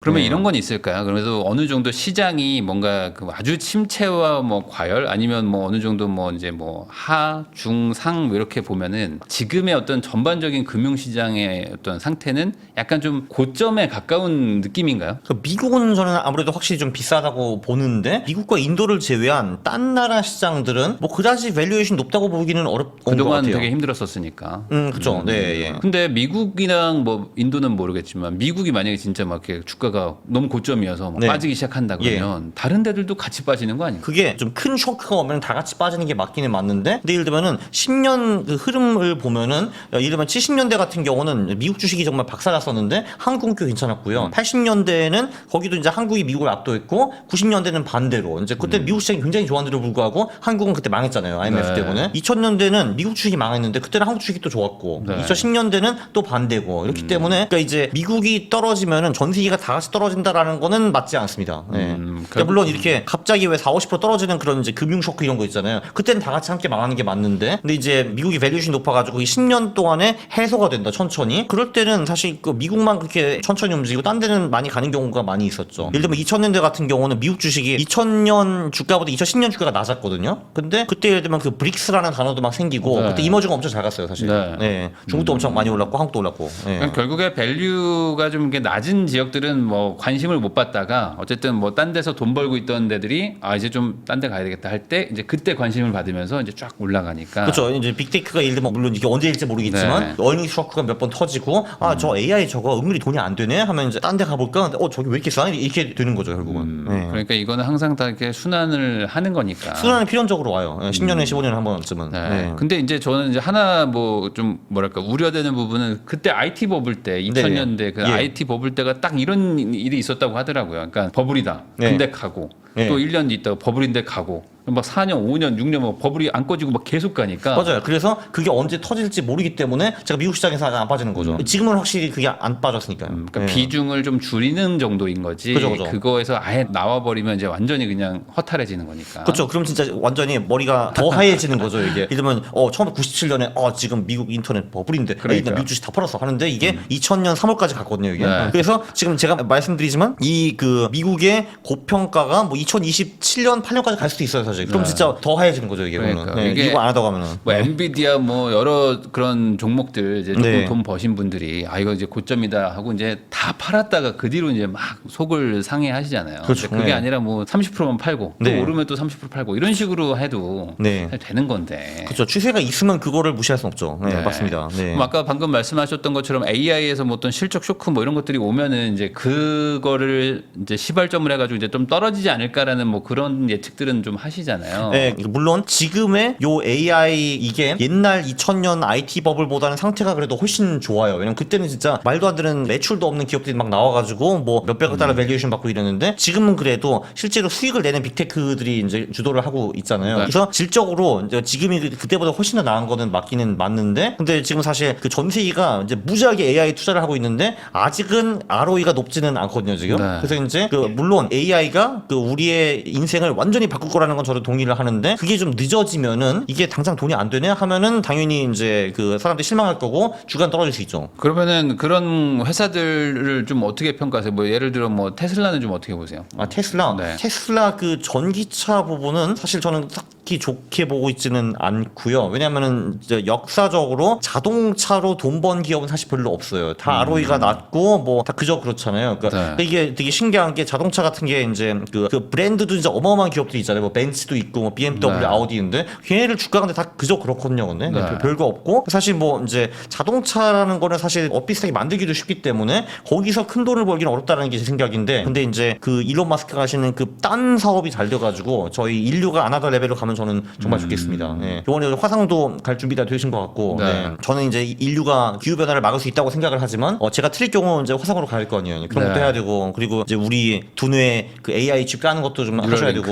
그러면 이런 건 있을까요? 그래도 어느 정도 시장이 뭔가 그 아주 침체와 뭐 과열 아니면 뭐 어느 정도 뭐 이제 뭐 하, 중, 상 뭐 이렇게 보면은 지금의 어떤 전반적인 금융시장의 어떤 상태는 약간 좀 고점에 가까운 느낌인가요? 그 미국은 저는 아무래도 확실히 좀 비싸다고 보는데 미국과 인도를 제외한 딴 나라 시장들은 뭐 그다지 밸류에이션 높다고 보기는 어려운 것 그동안 같아요. 되게 힘들었었으니까. 그렇죠. 네, 예. 근데 미국이랑 뭐 인도는 모르겠지만 미국이 만약에 진짜 막 이렇게 주가가 너무 고점이어서 막 네. 빠지기 시작한다 그러면 다른 데들도 같이 빠지는 거 아닌가? 그게 좀 큰 쇼크가 오면 다 같이 빠지는 게 맞기는 맞는데 근데 예를 들면은 10년 그 흐름을 보면은 예를 들면 70년대 같은 경우는 미국 주식이 정말 박살났었는데 한국은 꽤 괜찮았고요. 80년대에는 거기도 이제 한국이 미국을 압도했고 90년대는 반대로 이제 그때 미국 시장이 굉장히 좋았는데도 불구하고 한국은 그때 망했잖아요. IMF 네. 때문에. 2000년대는 미국 주식이 망했는데 그때는 한국 주식이 또 좋았고 네. 2010년대는 또 반대고 이렇기 때문에 그러니까 이제 미국이 떨어지면은 전 세계가 다 같이 떨어진다라는 거는 맞지 않습니다. 네. 그러니까 물론 이렇게 갑자기 왜 40-50% 떨어지는 그런 이제 금융 쇼크 이런 거 있잖아요. 그때는 다 같이 함께 망하는 게 맞는데, 근데 이제 미국이 밸류에이션이 높아가지고 이 10년 동안에 해소가 된다 천천히. 그럴 때는 사실 그 미국만 그렇게 천천히 움직이고 딴 데는 많이 가는 경우가 많이 있었죠. 예를 들면 2000년대 같은 경우는 미국 주식이 2000년 주가보다 2010년 주가가 낮았거든요. 근데 그때 예를 들면 그 브릭스라는 단어도 막 생기고 그때 이머징 엄청 잘 갔어요 사실. 네. 중국도 엄청 많이 올랐고 한국도 올랐고. 그러니까 결국에 밸류가 좀 이게 낮은 지역들은 뭐 관심을 못 받다가 어쨌든 뭐 딴 데서 돈 벌고 있던 데들이 이제 좀 딴 데 가야 되겠다 할 때 이제 그때 관심을 받으면서 이제 쫙 올라가니까. 그렇죠. 이제 빅테이크가 예를 들면 물론 이게 언제일지 모르겠지만 어닝 쇼크가 몇 번 터지고 저 AI 저거 은근히 돈이 안 되네 하면 이제 딴 데 가볼까? 저기 왜 이렇게 싸? 이렇게 되는 거죠 결국은. 그러니까 이거는 항상 다 이렇게 순환을 하는 거니까. 순환은 필연적으로 와요. 10년에 15년에 한 번쯤은. 네. 근데 이제 저는 이제 하나 뭐 좀 뭐랄까 우려되는 부분은 그때 IT 버블 때 2000년대 그 IT 버블 때가 딱 이런 일이 있었다고 하더라고요. 그러니까 버블이다. 근데 가고 또 1년 있다가 버블인데 가고 막 4년, 5년, 6년 뭐 버블이 안 꺼지고 막 계속 가니까. 맞아요. 그래서 그게 언제 터질지 모르기 때문에 제가 미국 시장에서 안 빠지는 거죠. 지금은 확실히 그게 안 빠졌으니까요. 그러니까 비중을 좀 줄이는 정도인 거지. 그죠. 그거에서 아예 나와버리면 이제 완전히 그냥 허탈해지는 거니까. 그렇죠. 그럼 진짜 완전히 머리가 더 하얘지는 거죠. 이게. 이러면 1997년에 지금 미국 인터넷 버블인데 나 미국 주식 다 팔았어 하는데 이게 2000년 3월까지 갔거든요. 이게. 그래서 지금 제가 말씀드리지만 이 그 미국의 고평가가 뭐 2027년 8년까지 갈 수도 있어요. 사실. 그럼 진짜 더 하얘지는 거죠. 이게. 그러니까. 이게 이거 안 하다 가면은. 뭐 엔비디아 뭐 여러 그런 종목들 이제 조금 돈 버신 분들이 이거 이제 고점이다 하고 이제 다 팔았다가 그 뒤로 이제 막 속을 상해하시잖아요. 그렇죠. 그게 아니라 뭐 30%만 팔고 또 오르면 또 30% 팔고 이런 식으로 해도 되는 건데. 그렇죠. 추세가 있으면 그거를 무시할 수 없죠. 맞습니다. 그럼 아까 방금 말씀하셨던 것처럼 AI에서 뭐 어떤 실적 쇼크 뭐 이런 것들이 오면은 이제 그거를 이제 시발점을 해가지고 이제 좀 떨어지지 않을까라는 뭐 그런 예측들은 좀 하시잖아요. 네, 물론 지금의 요 AI 이게 옛날 2000년 IT 버블보다는 상태가 그래도 훨씬 좋아요. 왜냐면 그때는 진짜 말도 안 되는 매출도 없는 기업들이 막 나와가지고 뭐 몇백억 달러 밸류에이션 받고 이랬는데 지금은 그래도 실제로 수익을 내는 빅테크들이 이제 주도를 하고 있잖아요. 그래서 질적으로 이제 지금이 그때보다 훨씬 더 나은 거는 맞기는 맞는데, 근데 지금 사실 그 전 세계가 이제 무지하게 AI 투자를 하고 있는데 아직은 ROE가 높지는 않거든요 지금. 그래서 이제 그 물론 AI가 그 우리의 인생을 완전히 바꿀 거라는 건 저도 동의를 하는데 그게 좀 늦어지면은 이게 당장 돈이 안 되네 하면은 당연히 이제 그 사람들이 실망할 거고 주가는 떨어질 수 있죠. 그러면은 그런 회사들을 좀 어떻게 평가하세요? 뭐 예를 들어 뭐 테슬라는 좀 어떻게 보세요? 테슬라. 테슬라 그 전기차 부분은 사실 저는 딱히 좋게 보고 있지는 않고요. 왜냐면은 이제 역사적으로 자동차로 돈 번 기업은 사실 별로 없어요. 다 ROE가 낮고 뭐 다 그저 그렇잖아요. 그러니까 이게 되게 신기한 게 자동차 같은 게 이제 그 브랜드도 이제 어마어마한 기업들이 있잖아요. 뭐 벤츠도 있고 뭐 BMW, 아우디인데 걔네들 주가가 근데 다 그저 그렇거든요. 근데 별거 없고 사실 뭐 이제 자동차라는 거는 사실 비슷하게 만들기도 쉽기 때문에 거기서 큰 돈을 벌기는 어렵다는 게 제 생각인데, 근데 이제 그 일론 마스크가 하시는 그 딴 사업이 잘 돼가지고 저희 인류가 안 하던 레벨로 가면 저는 정말 좋겠습니다. 이번에 화상도 갈 준비가 되신 것 같고, 저는 이제 인류가 기후 변화를 막을 수 있다고 생각을 하지만 제가 틀릴 경우 이제 화상으로 갈 거 아니에요. 그런 것도 해야 되고, 그리고 이제 우리 두뇌 그 AI 칩 까는 것도 좀 하셔야 되고,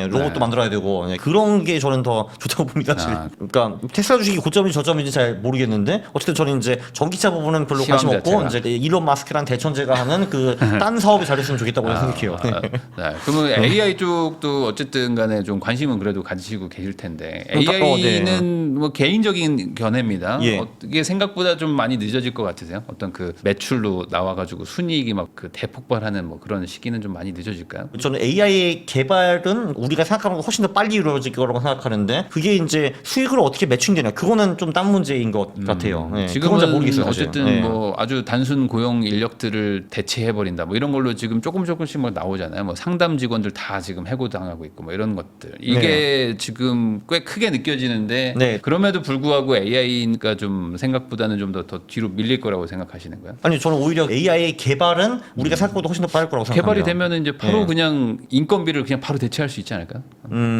로봇도 만들어야 되고, 그런 게 저는 더 좋다고 봅니다. 사실. 그러니까 테슬라 주식이 고점인지 저점인지 잘 모르겠는데 어쨌든 저는 이제 전기차 부분은 별로 관심 없고 이제 일론 마스크란 대천재가 하는 그 딴 사업이 잘 됐으면 좋겠다고 생각해요. 그러면 AI 쪽도 어쨌든 간에 좀 관심은 그래도 가지시고 계실 텐데 AI는 뭐 개인적인 견해입니다. 이게 생각보다 좀 많이 늦어질 것 같으세요? 어떤 그 매출로 나와가지고 순이익이 막 그 대폭발하는 뭐 그런 시기는 좀 많이 늦어질까요? 저는 AI 개발은 우리가 생각하는 것보다 훨씬 더 빨리 이루어질 거라고 생각하는데 그게 이제 수익으로 어떻게 매칭되냐 그거는 좀 딴 문제인 것 같아요. 지금은 잘 모르겠어요, 어쨌든 뭐 아주 단순 고용 인력들을 대체해 버린다 뭐 이런 걸로 지금 조금씩 막 나오잖아요. 뭐 상담 직원들 다 지금 해고당하고 있고 뭐 이런 것들 이게 지금 꽤 크게 느껴지는데 그럼에도 불구하고 AI가 좀 생각보다는 좀 더 뒤로 밀릴 거라고 생각하시는 거예요? 아니 저는 오히려 AI 개발은 우리가 생각보다 훨씬 더 빠를 거라고 생각합니다. 개발이 되면은 이제 바로 그냥 인건비를 그냥 바로 대체할 수 있지 않을까요?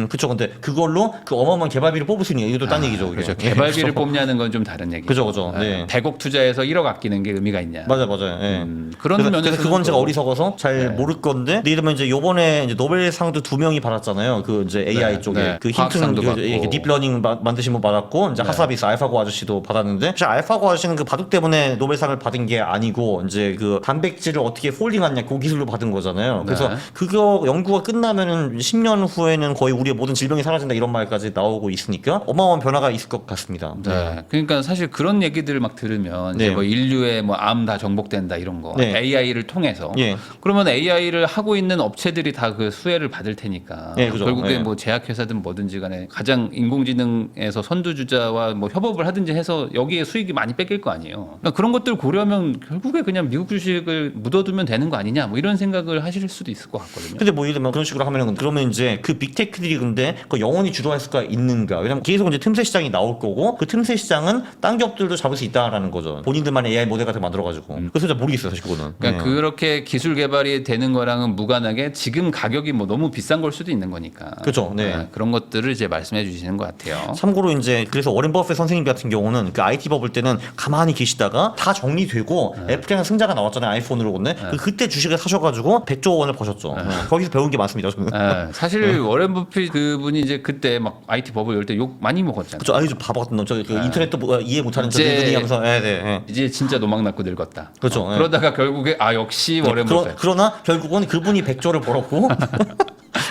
그쵸. 근데 그걸로 그 어마어마한 개발비를 뽑을 수 있는 이것도 딴 얘기죠. 그게. 그렇죠. 개발비를 뽑냐는 건 좀 다른 얘기죠. 그죠, 그죠. 네. 100억 투자해서 1억 아끼는 게 의미가 있냐. 맞아요. 예. 그런 그래서 면에서 그건 제가 어리석어서 잘 모를 건데, 근데 이러면 이제 요번에 이제 노벨상도 2명이 받았잖아요. 그 이제 AI 네, 쪽에 네. 그 과학상도 힌트는 받고. 딥러닝 만드신 분 받았고, 이제 하사비스 알파고 아저씨도 받았는데, 사실 알파고 아저씨는 그 바둑 때문에 노벨상을 받은 게 아니고, 이제 그 단백질을 어떻게 폴딩하냐 그 기술로 받은 거잖아요. 그래서 네. 그거 연구가 끝나면은 10년 후에는 거의 우리의 모든 질병이 사라진다 이런 말까지 나오고 있으니까 어마어마한 변화가 있을 것 같습니다. 네. 그러니까 사실 그런 얘기들을 막 들으면 이제 네. 뭐 인류의 뭐 암 다 정복된다 이런 거 네. AI를 통해서 예. 그러면 AI를 하고 있는 업체들이 다 그 수혜를 받을 테니까 예, 그죠. 결국에 예. 뭐 제약회사든 뭐든지 간에 가장 인공지능에서 선두주자와 뭐 협업을 하든지 해서 여기에 수익이 많이 뺏길 거 아니에요. 그러니까 그런 것들 고려하면 결국에 그냥 미국 주식을 묻어두면 되는 거 아니냐 뭐 이런 생각을 하실 수도 있을 것 같거든요. 근데 뭐 예를 들면 그런 식으로 하면은 그러면 이제 그 빅테크들이 근데 그 영원히 주도할 수가 있는가? 왜냐면 계속 이제 틈새 시장이 나올 거고 그 틈새 시장은 딴 기업들도 잡을 수 있다라는 거죠. 본인들만의 AI 모델 같은 거 만들어가지고. 그래서 잘 모르겠어요, 사실 그거는. 그러니까 네. 그렇게 기술 개발이 되는 거랑은 무관하게 지금 가격이 뭐 너무 비싼 걸 수도 있는 거니까. 그죠, 네. 그런 것들을 이제 말씀해 주시는 것 같아요. 참고로 이제 그래서 워렌 버핏 선생님 같은 경우는 그 IT 버블 때는 가만히 계시다가 다 정리되고 애플이랑 승자가 나왔잖아요, 아이폰으로. 근데 그때 주식을 사셔가지고 100조 원을 버셨죠. 거기서 배운 게 많습니다, 저는. 사실 워렌 버핏 그분이 이제 그때 막 IT 버블 열 때 욕 많이 먹었잖아요. 그쵸, 아니 좀 바보 같은 놈. 저 그 인터넷도 이해 못하는 저 이제- 늙은이 하면서. 네. 이제 진짜 노망 낳고 늙었다. 그렇죠. 예. 그러다가 결국에 역시 워렌 버핏. 그러나 결국은 그분이 100조를 벌었고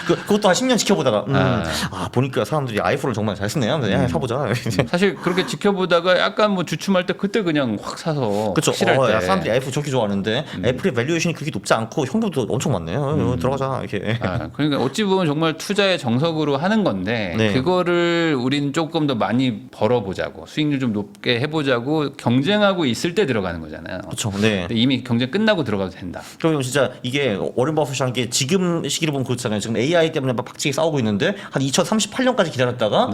그것도 한 10년 지켜보다가 보니까 사람들이 아이폰을 정말 잘 쓰네요. 하면서 야, 사보자. 사실 그렇게 지켜보다가 약간 뭐 주춤할 때 그때 그냥 확 사서 그쵸. 확실할 때. 야, 사람들이 아이폰 저렇게 좋아하는데 애플의 밸류에이션이 그렇게 높지 않고 현금도 엄청 많네요. 들어가자 이렇게. 그러니까 어찌 보면 정말 투자의 정석으로 하는 건데 네. 그거를 우린 조금 더 많이 벌어보자고 수익률 좀 높게 해보자고 경쟁하고 있을 때 들어가는 거잖아요. 그렇죠. 네. 근데 이미 경쟁 끝나고 들어가도 된다. 그러면 진짜 이게 워렌 버핏이라는 게 지금 시기로 보면 그렇잖아요. 지금 AI 때문에 막 박치기 싸우고 있는데 한 2038년까지 기다렸다가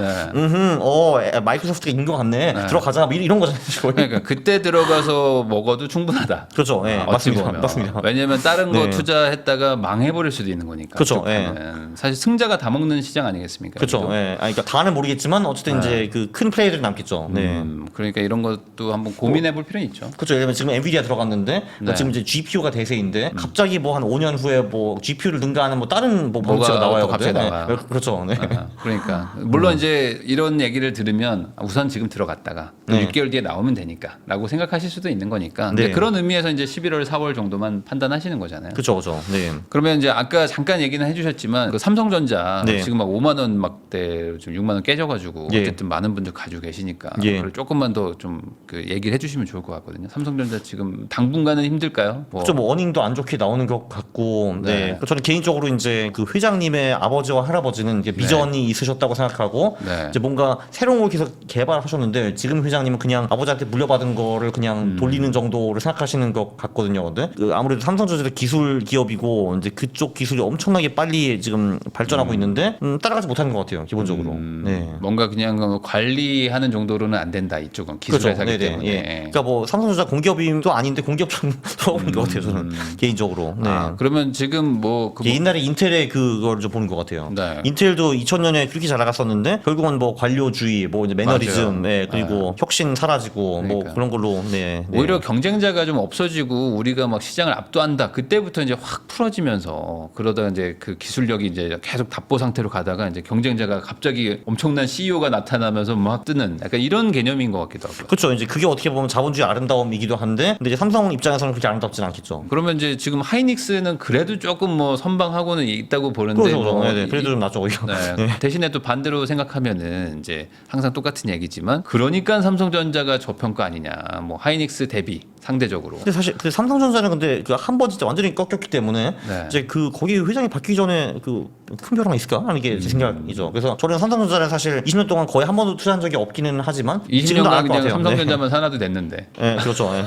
마이크로소프트가 있는 것 같네. 들어가자. 뭐 이런 거잖아요. 그러니까 그때 들어가서 먹어도 충분하다. 그렇죠. 네, 어찌 맞습니다. 보면. 맞습니다. 왜냐면 다른 거 네. 투자했다가 망해버릴 수도 있는 거니까. 그렇죠. 쪽파는. 사실 승자가 다 먹는 시장 아니겠습니까? 그렇죠. 여기도? 예. 그러니까 다는 모르겠지만 어쨌든 이제 그 큰 플레이들이 남겠죠. 네. 그러니까 이런 것도 한번 고민해볼 필요는 있죠. 그렇죠. 예를 들면 지금 엔비디아 들어갔는데 네. 지금 이제 GPU가 대세인데 갑자기 뭐 한 5년 후에 뭐 GPU를 능가하는 뭐 다른 뭐 뭉치가 나와요. 또 갑자기 근데. 나와요. 네. 그렇죠. 네. 그러니까 물론 이제 이런 얘기를 들으면 우선 지금 들어갔다가 네. 6개월 뒤에 나오면 되니까라고 생각하실 수도 있는 거니까. 근데 네. 그런 의미에서 이제 11월, 4월 정도만 판단하시는 거잖아요. 그렇죠. 그렇죠. 네. 그러면 이제 아까 잠깐 얘기는 해주셨지만 그 삼성전자 네. 지금 막 5만 원 막대 지금 6만 원 깨져가지고 예. 어쨌든 많은 분들 가지고 계시니까 예. 그걸 조금만 더 좀 그 얘기를 해주시면 좋을 것 같거든요. 삼성전자 지금 당분간은 힘들까요? 뭐. 그렇죠. 뭐 어닝도 안 좋게 나오는 것 같고, 네. 네. 저는 개인적으로 이제 그 회장님의 아버지와 할아버지는 이제 비전이 있으셨다고 생각하고, 네. 이제 뭔가 새로운 걸 계속 개발하셨는데 지금 회장님은 그냥 아버지한테 물려받은 거를 그냥 돌리는 정도로 생각하시는 것 같거든요. 근데 그 아무래도 삼성전자도 기술 기업이고 이제 그쪽 기술이 엄청나게 빨리 지금 발전하고 있는데 따라가지 못하는 것 같아요. 기본적으로. 네. 뭔가 그냥 그 관리하는 정도로는 안 된다 이쪽은 기술 그렇죠. 회사기 네네. 때문에. 예. 그러니까 뭐 삼성전자 공기업도 아닌데 공기업처럼 들어보는 것 같아요. 저는 개인적으로. 네. 그러면 지금 뭐 그 옛날에 인텔의 그걸 좀 보는 것 같아요. 네. 인텔도 2000년에 그렇게 잘 나갔었는데 결국은 뭐 관료주의, 뭐 이제 매너리즘, 맞아요. 예, 그리고 혁신 사라지고 뭐 그러니까. 그런 걸로. 네. 네. 오히려 경쟁자가 좀 없어지고 우리가 막 시장을 압도한다. 그때부터 이제 확 풀어지면서 그러다가 이제 그 기술력이 이제 계속 답보 상태로 가다가 이제 경쟁자가 갑자기 엄청난 CEO가 나타나면서 막 뜨는 약간 이런 개념인 것 같기도 하고요. 그렇죠. 이제 그게 어떻게 보면 자본주의 아름다움이기도 한데, 근데 이제 삼성 입장에서는 그렇게 아름답진 않겠죠. 그러면 이제 지금 하이닉스는 그래도 조금 뭐 선방하고는 있다고 보는데 그렇죠. 뭐 네, 그래도 좀 낫죠. 오히려. 네. 대신에 또 반대로 생각하면은 이제 항상 똑같은 얘기지만 그러니까 삼성전자가 저평가 아니냐. 뭐 하이닉스 대비 상대적으로. 근데 사실 그 삼성전자는 근데 그 한 번 진짜 완전히 꺾였기 때문에 네. 이제 그 거기 회장이 바뀌기 전에 그 큰 변화가 있을까 하는 게 제 생각이죠. 그래서 저는 삼성전자는 사실 20년 동안 거의 한 번도 투자한 적이 없기는 하지만 20년간 지금도 안할 것 그냥 같아요. 삼성전자만 사놔도 됐는데. 네, 그렇죠. 네.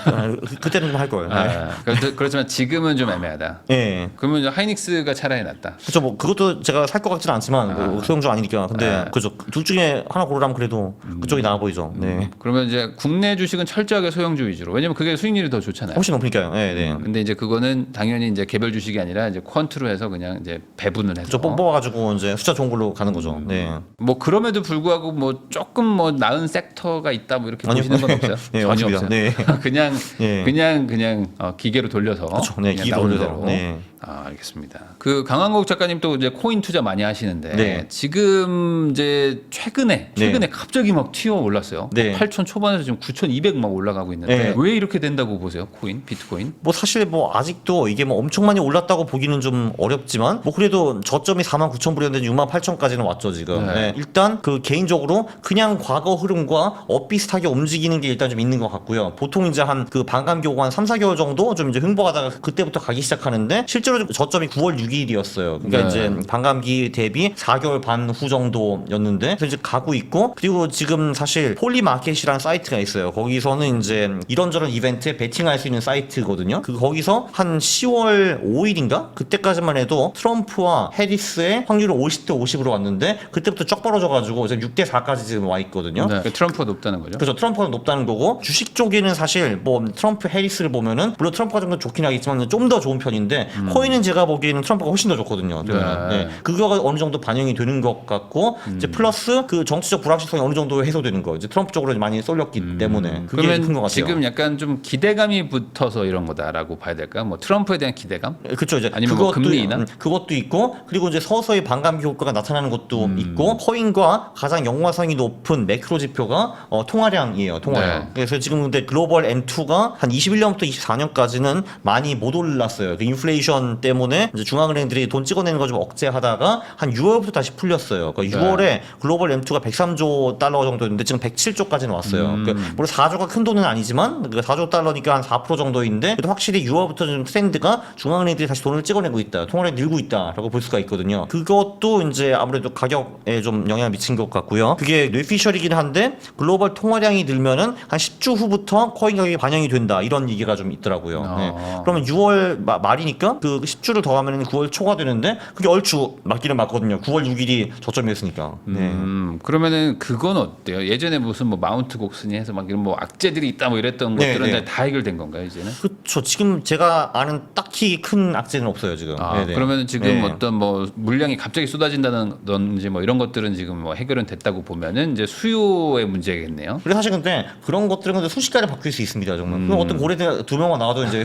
그때는 좀 할 거예요. 네. 그렇지만 지금은 좀 애매하다. 네. 그러면 이제 하이닉스가 차라리 낫다. 그렇죠. 뭐 그것도 제가 살 것 같지는 않지만 뭐 소형주 아니니까. 근데 그죠. 둘 중에 하나 고르라면 그래도 그쪽이 나아 보이죠. 네. 그러면 이제 국내 주식은 철저하게 소형주 위주로. 왜냐면 그게 수익률이 더 좋잖아요. 훨씬 높으니까요. 네, 네. 근데 이제 그거는 당연히 이제 개별 주식이 아니라 이제 퀀트로 해서 그냥 이제 배분을 해서 좀 뽑아가지고 이제 숫자 좋은 걸로 가는 거죠. 네. 뭐 그럼에도 불구하고 뭐 조금 뭐 나은 섹터가 있다 뭐 이렇게 아니요. 보시는 건 없어요? 네, 전혀 없습니다. 없어요. 네. 그냥 네. 그냥 기계로 돌려서 그렇죠. 네, 그냥 기계로 나오는 돌려서. 대로. 네. 아, 알겠습니다. 그 강한국 작가님 또 이제 코인 투자 많이 하시는데 네. 지금 이제 최근에 갑자기 막 튀어 올랐어요. 네. 8천 초반에서 지금 9,200 막 올라가고 있는데 네. 왜 이렇게 된다고 보세요? 코인, 비트코인? 뭐 사실 뭐 아직도 이게 뭐 엄청 많이 올랐다고 보기는 좀 어렵지만 뭐 그래도 저점이 49,000불이었는데 68,000까지는 왔죠 지금. 네. 네. 일단 그 개인적으로 그냥 과거 흐름과 엇비슷하게 움직이는 게 일단 좀 있는 것 같고요. 보통 이제 한 그 반감기고 한 3-4개월 정도 좀 이제 횡보하다가 그때부터 가기 시작하는데 실제로 저점이 9월 6일이었어요. 그러니까 네. 이제 반감기 대비 4개월 반 후 정도였는데 그래서 이제 가고 있고 그리고 지금 사실 폴리마켓이라는 사이트가 있어요. 거기서는 이제 이런저런 이벤트에 베팅할 수 있는 사이트거든요. 그 거기서 한 10월 5일인가 그때까지만 해도 트럼프와 해리스의 확률을 50대 50으로 왔는데 그때부터 쫙 벌어져가지고 이제 6대 4까지 지금 와 있거든요. 네. 트럼프가 높다는 거죠. 그렇죠. 트럼프가 높다는 거고 주식 쪽에는 사실 뭐 트럼프 해리스를 보면은 물론 트럼프가 좀 더 좋긴 하겠지만 좀 더 좋은 편인데 코인은 제가 보기에는 트럼프가 훨씬 더 좋거든요. 네. 네. 그거가 어느 정도 반영이 되는 것 같고 이제 플러스 그 정치적 불확실성이 어느 정도 해소되는 거. 이제 트럼프 쪽으로 많이 쏠렸기 때문에 그게 큰 것 그러면 같아요. 지금 약간 좀 기대감이 붙어서 이런 거다라고 봐야 될까요? 뭐 트럼프에 대한 기대감? 그렇죠. 이제 아니면 뭐 금리 인하? 그것도 있고 그리고 이제 서서히 반감기 효과가 나타나는 것도 있고 코인과 가장 연관성이 높은 매크로 지표가 통화량이에요. 통화량. 네. 그래서 지금 근데 글로벌 M2가 한 21년부터 24년까지는 많이 못 올랐어요. 그 인플레이션 때문에 이제 중앙은행들이 돈 찍어내는 거 좀 억제하다가 한 6월부터 다시 풀렸어요. 그러니까 6월에 글로벌 M2가 103조 달러 정도였는데 지금 107조까지는 왔어요. 그러니까 물론 4조가 큰 돈은 아니지만 그 4조 달러니까 한 4% 정도인데 그래도 확실히 6월부터 좀 트렌드가 중앙은행들이 다시 돈을 찍어내고 있다. 통화량이 늘고 있다라고 볼 수가 있거든요. 그것도 이제 아무래도 가격에 좀 영향을 미친 것 같고요. 그게 뇌피셜이긴 한데 글로벌 통화량이 늘면은 한 10주 후부터 코인 가격이 반영이 된다. 이런 얘기가 좀 있더라고요. 네. 그러면 6월 말이니까 그 10주를 더하면 9월 초가 되는데 그게 얼추 맞기는 맞거든요. 9월 6일이 저점이었으니까. 네. 그러면은 그건 어때요? 예전에 무슨 뭐 마운트 곡슨이 해서 막 이런 뭐 악재들이 있다 뭐 이랬던 네, 것들은 네. 다 해결된 건가요 이제는? 그렇죠. 지금 제가 아는 딱히 큰 악재는 없어요 지금. 네네. 그러면은 지금 네. 어떤 뭐 물량이 갑자기 쏟아진다든지 뭐 이런 것들은 지금 뭐 해결은 됐다고 보면은 이제 수요의 문제겠네요. 그래서 사실 근데 그런 것들은 근데 순식간에 바뀔 수 있습니다 정말. 그럼 어떤 고래들 두 명만 나와도 이제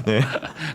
네.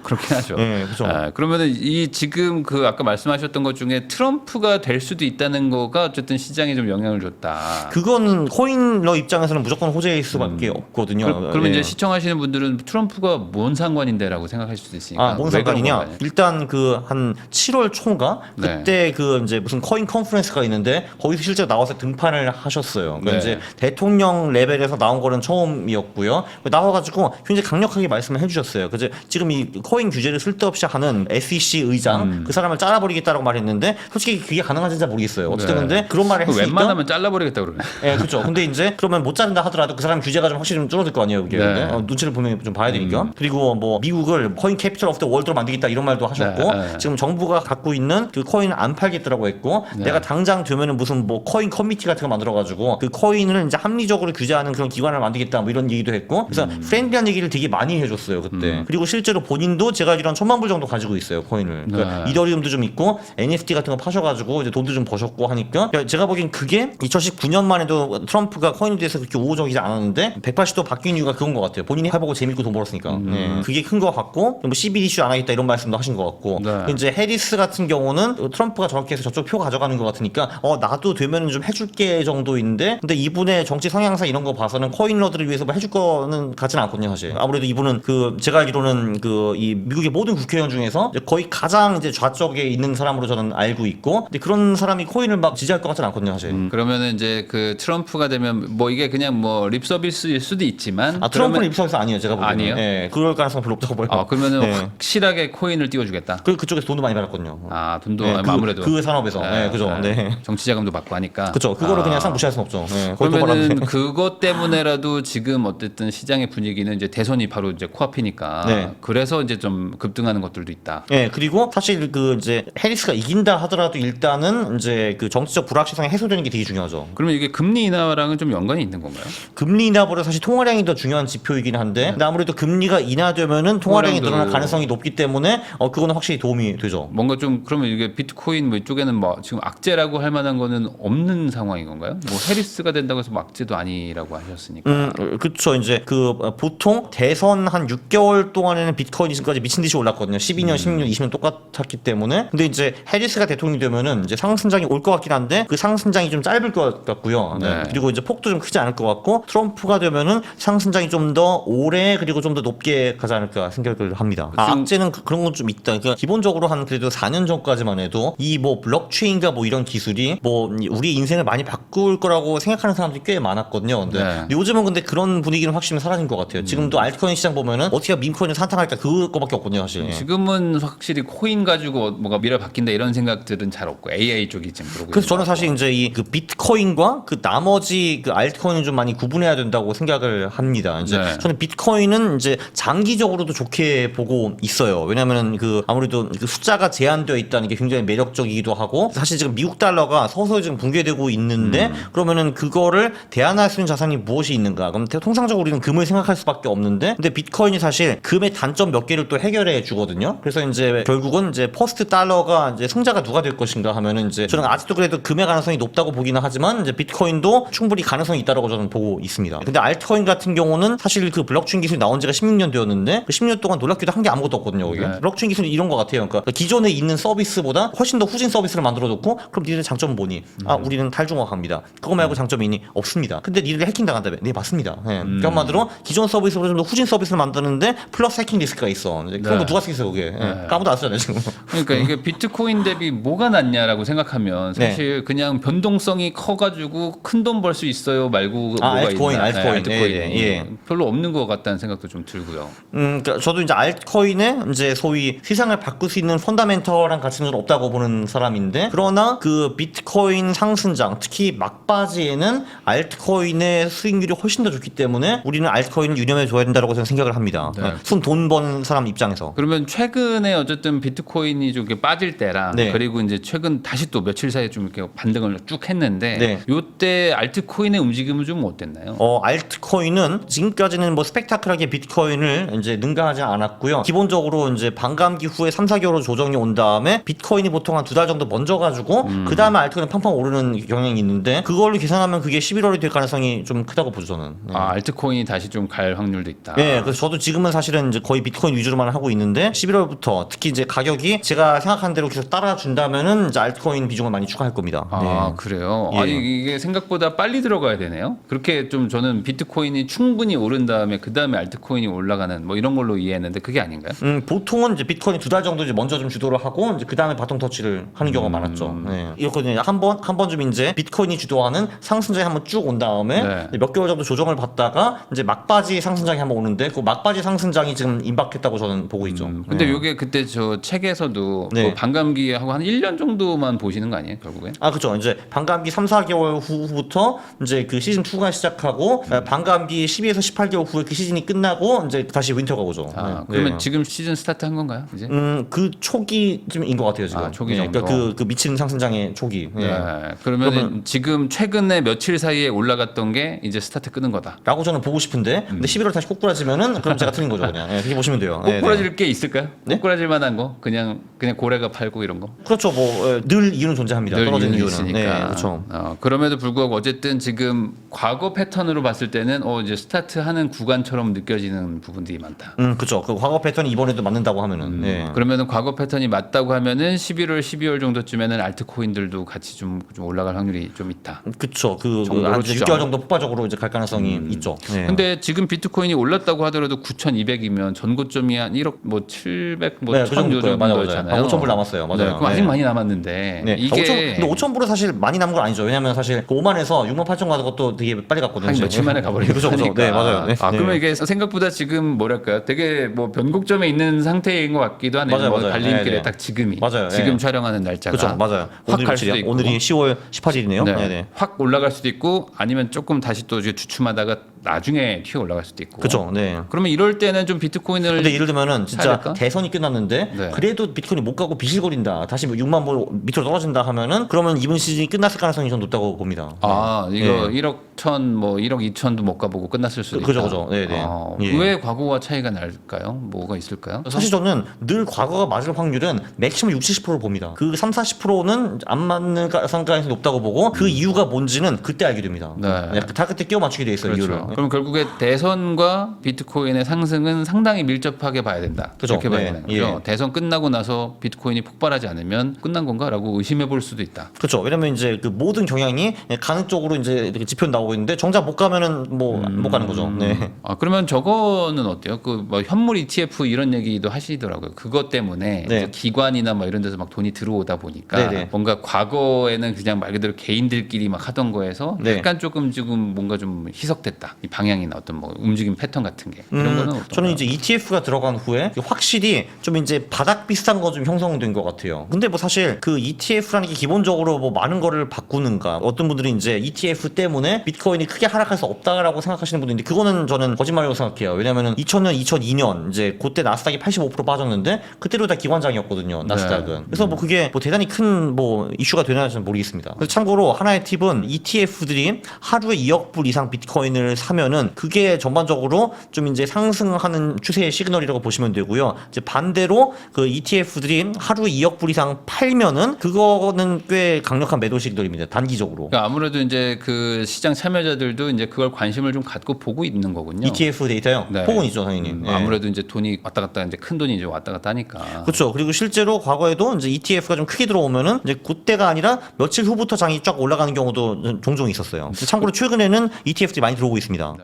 그렇긴 하죠. 네, 그렇죠. 그러면은 이 지금 그 아까 말씀하셨던 것 중에 트럼프가 될 수도 있다는 거가 어쨌든 시장에 좀 영향을 줬다. 그건 코인러 입장에서는 무조건 호재일 수밖에 없거든요. 그러면 예. 이제 시청하시는 분들은 트럼프가 뭔 상관인데라고 생각하실 수도 있으니까. 뭔 왜 그런 상관이냐? 건가요? 일단 그 한 7월 초인가 네. 그때 그 이제 무슨 코인 컨퍼런스가 있는데 거기서 실제 나와서 등판을 하셨어요. 그러니까 네. 이제 대통령 레벨에서 나온 거는 처음이었고요. 나와가지고 굉장히 강력하게 말씀을 해주셨어요. 그래서 지금 이 코인 규제를 쓸데없이 하는 SEC 의장 그 사람을 잘라버리겠다라고 말했는데 솔직히 그게 가능한지 잘 모르겠어요. 어쨌든 네. 근데 그런 말을 했으니까. 웬만하면 잘라버리겠다 그러네. 예, 그렇죠. 근데 이제 그러면 못 자른다 하더라도 그 사람 규제가 좀 확실히 좀 줄어들 거 아니에요, 그게. 네. 눈치를 보면 좀 봐야 되니까. 그리고 뭐 미국을 코인 캐피털 오브 더 월드로 만들겠다 이런 말도 하셨고 네. 지금 정부가 갖고 있는 그 코인을 안 팔겠다라고 했고 네. 내가 당장 되면은 무슨 뭐 코인 커뮤니티 같은 거 만들어 가지고 그 코인을 이제 합리적으로 규제하는 그런 기관을 만들겠다 뭐 이런 얘기도 했고 그래서 프렌드리한 얘기를 되게 많이 해줬어요 그때. 그리고 실제로 본인도 제가 알기로는 1,000만 불 정도 가지고 있어요 코인을. 그러니까 네. 이더리움도 좀 있고 NFT 같은 거 파셔가지고 이제 돈도 좀 버셨고 하니까 그러니까 제가 보기엔 그게 2019년만 해도 트럼프가 코인에 대해서 그렇게 우호적이지 않았는데 180도 바뀐 이유가 그건 것 같아요. 본인이 해보고 재밌고 돈 벌었으니까. 네. 그게 큰 것 같고 뭐 CBD 이슈 안 하겠다 이런 말씀도 하신 것 같고 네. 이제 해리스 같은 경우는 트럼프가 저렇게 해서 저쪽 표 가져가는 것 같으니까 나도 되면은 좀 해줄게 정도인데 근데 이분의 정치 성향상 이런 거 봐서는 코인러들을 위해서 뭐 해줄 거는 같지는 않거든요 사실. 아무래도 이분은 그 제가 알기로는 그 이 미국의 모든 국회의원 중에서 이제 거의 가장 이제 좌쪽에 있는 사람으로 저는 알고 있고 근데 그런 사람이 코인을 막 지지할 것 같지는 않거든요 사실. 그러면은 이제 그 트럼프가 되면 뭐 이게 그냥 뭐 립서비스일 수도 있지만 트럼프는 입장에서 아니에요 제가 보기에는. 아니에요? 네, 그럴 가능성 별로 없다고 봐요. 그러면은 네. 확실하게 코인을 띄워주겠다. 그쪽에서 돈도 많이 받았거든요. 돈도 네, 아무래도 그 산업에서. 네, 그죠. 네. 정치 자금도 받고 하니까. 그죠. 그거를 그냥 상 무시할 수는 없죠. 네, 거의 그러면은 도발하는데. 그것 때문에라도 지금 어쨌든 시장의 분위기는 이제 대선이 바로 이제 코앞이니까. 네. 그래서 이제 좀 급등하는 것들도 있다. 예, 그리고 사실 그 이제 해리스가 이긴다 하더라도 일단은 이제 그 정치적 불확실성이 해소되는 게 되게 중요하죠. 그러면 이게 금리 인하랑은 좀 연관이 있는 건가요? 금리 인하보다 사실 통화량이 더 중요한 지표이긴 한데 근데 아무래도 금리가 인하되면은 통화량이 통화량도- 늘어날 가능성이 높기 때문에 그거는 확실히 도움이 되죠. 뭔가 좀 그러면 이게 비트코인 뭐 이쪽에는 뭐 지금 악재라고 할 만한 거는 없는 상황인 건가요? 뭐 해리스가 된다고 해서 뭐 악재도 아니라고 하셨으니까. 그렇죠. 이제 그 보통 대선 한 6개월 동안에는 비트코인이 지금까지 미친 듯이 올랐거든요. 12년, 16년, 20년 똑같았기 때문에. 근데 이제 해리스가 대통령이 되면은 이제 상승장이 올 것 같긴 한데 그 상승장이 좀 짧을 것 같고요. 네. 그리고 이제 폭도 좀 크지 않을 것 같고 트럼프가 되면은 상승장이 좀 더 오래 그리고 좀 더 높게 가지 않을까 생각을 합니다. 지금- 악재는 그런 건 좀 있다. 그러니까 기본적으로 한 그래도 4년 전까지만 해도 이 뭐 블록체인과 뭐 이런 기술이 뭐 우리 인생을 많이 바꿀 거라고 생각하는 사람들이 꽤 많았거든요. 근데 네. 요즘은 근데 그런 분위기는 확실히 사라진 것 같아요. 지금도 알트코인 시장 보면은 어떻게 민코인을 산탕할까 그거밖에 없거든요, 사실. 예. 지금은 확실히 코인 가지고 뭐가 미래 바뀐다 이런 생각들은 잘 없고 AI 쪽이 지금 그러고 그래서 있는 저는 것 사실 이제 이 그 비트코인과 그 나머지 그 알트코인을 좀 많이 구분해야 된다고 생각을 합니다. 이제 네. 저는 비트코인은 이제 장기적으로도 좋게 보고 있어요. 왜냐면은 그 아무래도 그 숫자가 제한되어 있다는 게 굉장히 매력적이기도 하고 사실 지금 미국 달러가 서서히 지금 붕괴되고 있는데 그러면은 그거를 대안할 수 있는 자산이 무엇이 있는가? 그럼 통상적으로 우리는 금을 생각할 수밖에 없는데 근데 비트코인이 사실 금의 단점 몇 개를 또 해결해 주거든요. 그래서 이제 결국은 이제 퍼스트 달러가 이제 승자가 누가 될 것인가 하면은 이제 저는 아직도 그래도 금의 가능성이 높다고 보기는 하지만 이제 비트코인도 충분히 가능성이 있다라고 저는 보고 있습니다. 근데 알트코인 같은 경우는 사실 그 블록체인 기술이 나온 지가 16년 되었는데 그 10년 동안 놀랍게도 한 게 아무것도 없거든요. 이게 네. 블록체인 기술이 이런 것 같아요. 그러니까 기존에 있는 서비스보다 훨씬 더 후진 서비스를 만들어놓고 그럼 니네 장점은 뭐니? 아 우리는 탈중화합니다. 그거 말고 장점이 있니? 없습니다. 근데 니들 해킹 당한다며? 네 맞습니다. 예. 그러니까 한마디로 기존 서비스보다 좀 더 후진 서비스를 만드는데 플러스 해킹 리스크가 있어. 이제 그런 네. 거 누가 쓰겠어요 그게? 예. 아무도 안 쓰잖아요 지금. 그러니까 이게 비트코인 대비 뭐가 낫냐라고 생각하면 사실 그냥 변동성이 커가지고 큰 돈 벌 수 있어요 말고 뭐가 알트코인, 있나? 알트코인. 알트코인이 예. 별로 없는 것 같다는 생각도 좀 들고요. 그러니까 저도 이제 알트코인에 이제 소위 세상을 바꿀 수 있는 펀더멘털한 가치는 없다고 보는 사람인데 그러나 그 비트코인 상승장 특히 막바지에는 알트코인의 수익률이 훨씬 더 좋기 때문에 우리는 알트코인을 유념해 줘야 된다고 저는 생각을 합니다. 네. 순 돈 버는 사람 입장에서. 그러면 최근에 어쨌든 비트코인이 좀 이렇게 빠질 때랑 네. 그리고 이제 최근 다시 또 며칠 사이에 좀 이렇게 반등을 쭉 했는데 네. 요때 알트코인의 움직임은 좀 어땠나요? 알트코인은 지금까지는 뭐 스펙타클하게 비트코인을 이제 능가하지 않았고요. 기본적으로 이제 반감기 후에 3, 4개월 조정이 온 다음에 비트코인이 보통 한 2달 정도 먼저 가지고 그 다음에 알트코인은 팡팡 오르는 경향이 있는데 그걸로 계산하면 그게 11월이 될 가능성이 좀 크다고 보죠 저는. 네. 아, 알트코인이 다시 좀 갈 확률도 있다. 네, 그래서 저도 지금은 사실은 이제 거의 비트코인 위주로만 하고 있는데 11월부터 특히 이제 가격이 제가 생각한 대로 계속 따라준다면은 이제 알트코인 비중을 많이 추가할 겁니다. 아, 네. 그래요? 예. 아니, 이게 생각보다 빨리 들어가야 되네요? 그렇게 좀 저는 비트코인이 충분히 오른 다음에 그 다음에 알트코인이 올라가는 뭐 이런 걸로 이해했는데 그게 아닌가요? 보통은 이제 비트코인이 2달 정도 이제 먼저 좀 주도를 하고 이제 그 다음에 바통 터치를 하는 경우가 많았죠. 네. 이렇게 한 번쯤 이제 비트코인이 주도하는 상승장이 한번 쭉 온 다음에 네. 몇 개월 정도 조정을 받다가 이제 막바지 상승장이 한번 오는데 그 막바지 상승장이 지금 임박했다고 저는 보고 있죠. 근데 네. 요게 그때 저 책에서도 네. 그 반감기하고 한 1년 정도만 보시는 거 아니에요, 결국에? 아, 그죠. 이제 반감기 3, 4개월 후부터 이제 그 시즌 2가 시작하고 반감기 12에서 18개월 후에 그 시즌이 끝나고 이제 다시 윈터가 오죠. 아, 네. 그러면 네. 지금 시즌 스타트 한 건가요, 이제? 그 초기쯤인 것 같아요 지금. 아, 초기 네, 정도. 그러니까 그 미친 상승장의 초기. 네. 네. 그러면 지금 최근에 며칠 사이에 올라갔던 게 이제 스타트 끄는 거다. 라고 저는 보고 싶은데 근데 11월 다시 꼬꾸라지면은 그럼 제가 틀린 거죠 그냥. 네, 그렇게 보시면 돼요. 네, 꼬꾸라질 게 있을까요? 네? 꼬꾸라질 만한 거? 그냥 고래가 팔고 이런 거? 그렇죠. 뭐 늘 이유는 존재합니다. 늘 떨어지는 이유는 이유는. 있으니까. 네, 그렇죠. 그럼에도 불구하고 어쨌든 지금 과거 패턴으로 봤을 때는 이제 스타트하는 구간처럼 느껴지는 부분들이 많다. 그렇죠. 그 과거 패턴이 이번에도 맞는다고 하면은. 네. 그러면은 과거 패턴이 맞다고 하면은 11월, 12월 정도쯤에는 알트코인들도 같이 좀 올라갈 확률이 좀 있다. 그렇죠. 정도로 한 추정. 6개월 정도 폭발적으로 이제 갈 가능성이 있죠. 네. 근데 지금 비트코인이 올랐다고 하더라도 9,200이면 전고점이 한 1억 뭐 700, 뭐 네, 1,000 그 정도예요. 맞아요. 정도였잖아요. 5,000불 남았어요. 맞아요. 네, 그럼 아직 네. 많이 남았는데 네. 이게 5,000, 근데 5,000불은 사실 많이 남은 건 아니죠. 왜냐하면 사실 그 5만에서 6만 8천 가는 것도 되게 빨리 갔거든요. 한 며칠 만에 가버리니까. 그렇죠, 그렇죠. 네, 맞아요. 네. 아, 네. 그러면 이게 생각보다 지금 뭐랄까요? 되게 뭐 변곡점에 있는 상태인 것 같기도 하네요. 맞아요, 뭐 맞아요. 달림길에 네, 네. 딱 지금이. 맞아요. 지금 네. 촬영하는 날짜가. 그렇죠, 맞아요. 확 갈 수도 며칠이야? 있고. 오늘이 10월 18일이네요. 네. 네, 네. 확 올라갈 수도 있고 아니면 조금 다시 또 이제 주춤하다가 나중에 튀어 올라갈 수도 있고. 그렇죠. 네. 그러면 이럴 때는 좀 비트코인을 근데 예를 들면은 진짜 사야 될까? 대선이 끝났는데 네. 그래도 비트코인이 못 가고 비실거린다. 다시 6만 불 밑으로 떨어진다 하면은 그러면 이번 시즌이 끝났을 가능성이 좀 높다고 봅니다. 아, 네. 이거 네. 1억 1천, 뭐 1억 2천도 못 가보고 끝났을 수도 그죠, 있다. 그죠. 네, 네. 예. 왜 과거와 차이가 날까요? 뭐가 있을까요? 사실 저는 늘 과거가 맞을 확률은 맥시멈 60, 70%를 봅니다. 그 3, 40%는 안 맞는 가능성이 높다고 보고 그 이유가 뭔지는 그때 알게 됩니다. 네. 다 그때 끼워 맞추게 돼 있어요. 그렇죠. 이유를. 그럼 결국에 대선과 비트코인의 상승은 상당히 밀접하게 봐야 된다. 그죠. 이렇게 봐야 네. 되는 거죠. 예. 대선 끝나고 나서 비트코인이 폭발하지 않으면 끝난 건가라고 의심해 볼 수도 있다. 그렇죠. 왜냐면 이제 그 모든 경향이 가는 쪽으로 이제 이렇게 지표 나오고 있는데 정작 못 가면은 뭐 못 가는 거죠. 네. 아, 그러면 저거는 어때요? 그 뭐 현물 ETF 이런 얘기도 하시더라고요. 그것 때문에 네. 이제 기관이나 뭐 이런 데서 막 돈이 들어오다 보니까 네네. 뭔가 과거에는 그냥 말 그대로 개인들끼리 막 하던 거에서 네. 약간 조금 지금 뭔가 좀 희석됐다. 이 방향이나 어떤 뭐 움직임 패턴 같은 게 이런 거는 어떤가요? 저는 이제 ETF가 들어간 후에 확실히 좀 이제 바닥 비슷한 거 좀 형성된 것 같아요. 근데 뭐 사실 그 ETF라는 게 기본적으로 뭐 많은 거를 바꾸는가 어떤 분들이 이제 ETF 때문에 비트코인이 크게 하락할 수 없다라고 생각하시는 분들인데 그거는 저는 거짓말이라고 생각해요. 왜냐면은 2000년, 2002년 이제 그때 나스닥이 85% 빠졌는데 그때로 다 기관장이었거든요. 나스닥은. 네. 그래서 뭐 그게 뭐 대단히 큰 뭐 이슈가 되나는 모르겠습니다. 그래서 참고로 하나의 팁은 ETF들이 하루에 2억 불 이상 비트코인을 사면은 그게 전반적으로 좀 이제 상승하는 추세의 시그널이라고 보시면 되고요. 이제 반대로 그 ETF들이 하루에 2억 불 이상 팔면은 그거는 꽤 강력한 매도 시그널입니다. 단기적으로. 그러니까 아무래도 이제 그 시장 참여자들도 이제 그걸 관심을 좀 갖고 보고 있는 거군요. ETF 데이터요? 네. 폭은 있죠, 당연히. 예. 아무래도 이제 돈이 왔다 갔다 이제 큰 돈이 이제 왔다 갔다 하니까. 그렇죠. 그리고 실제로 과거에도 이제 ETF가 좀 크게 들어오면은 이제 그때가 아니라 며칠 후부터 장이 쫙 올라가는 경우도 종종 있었어요. 참고로 최근에는 ETF들이 많이 들어오고 있습니다.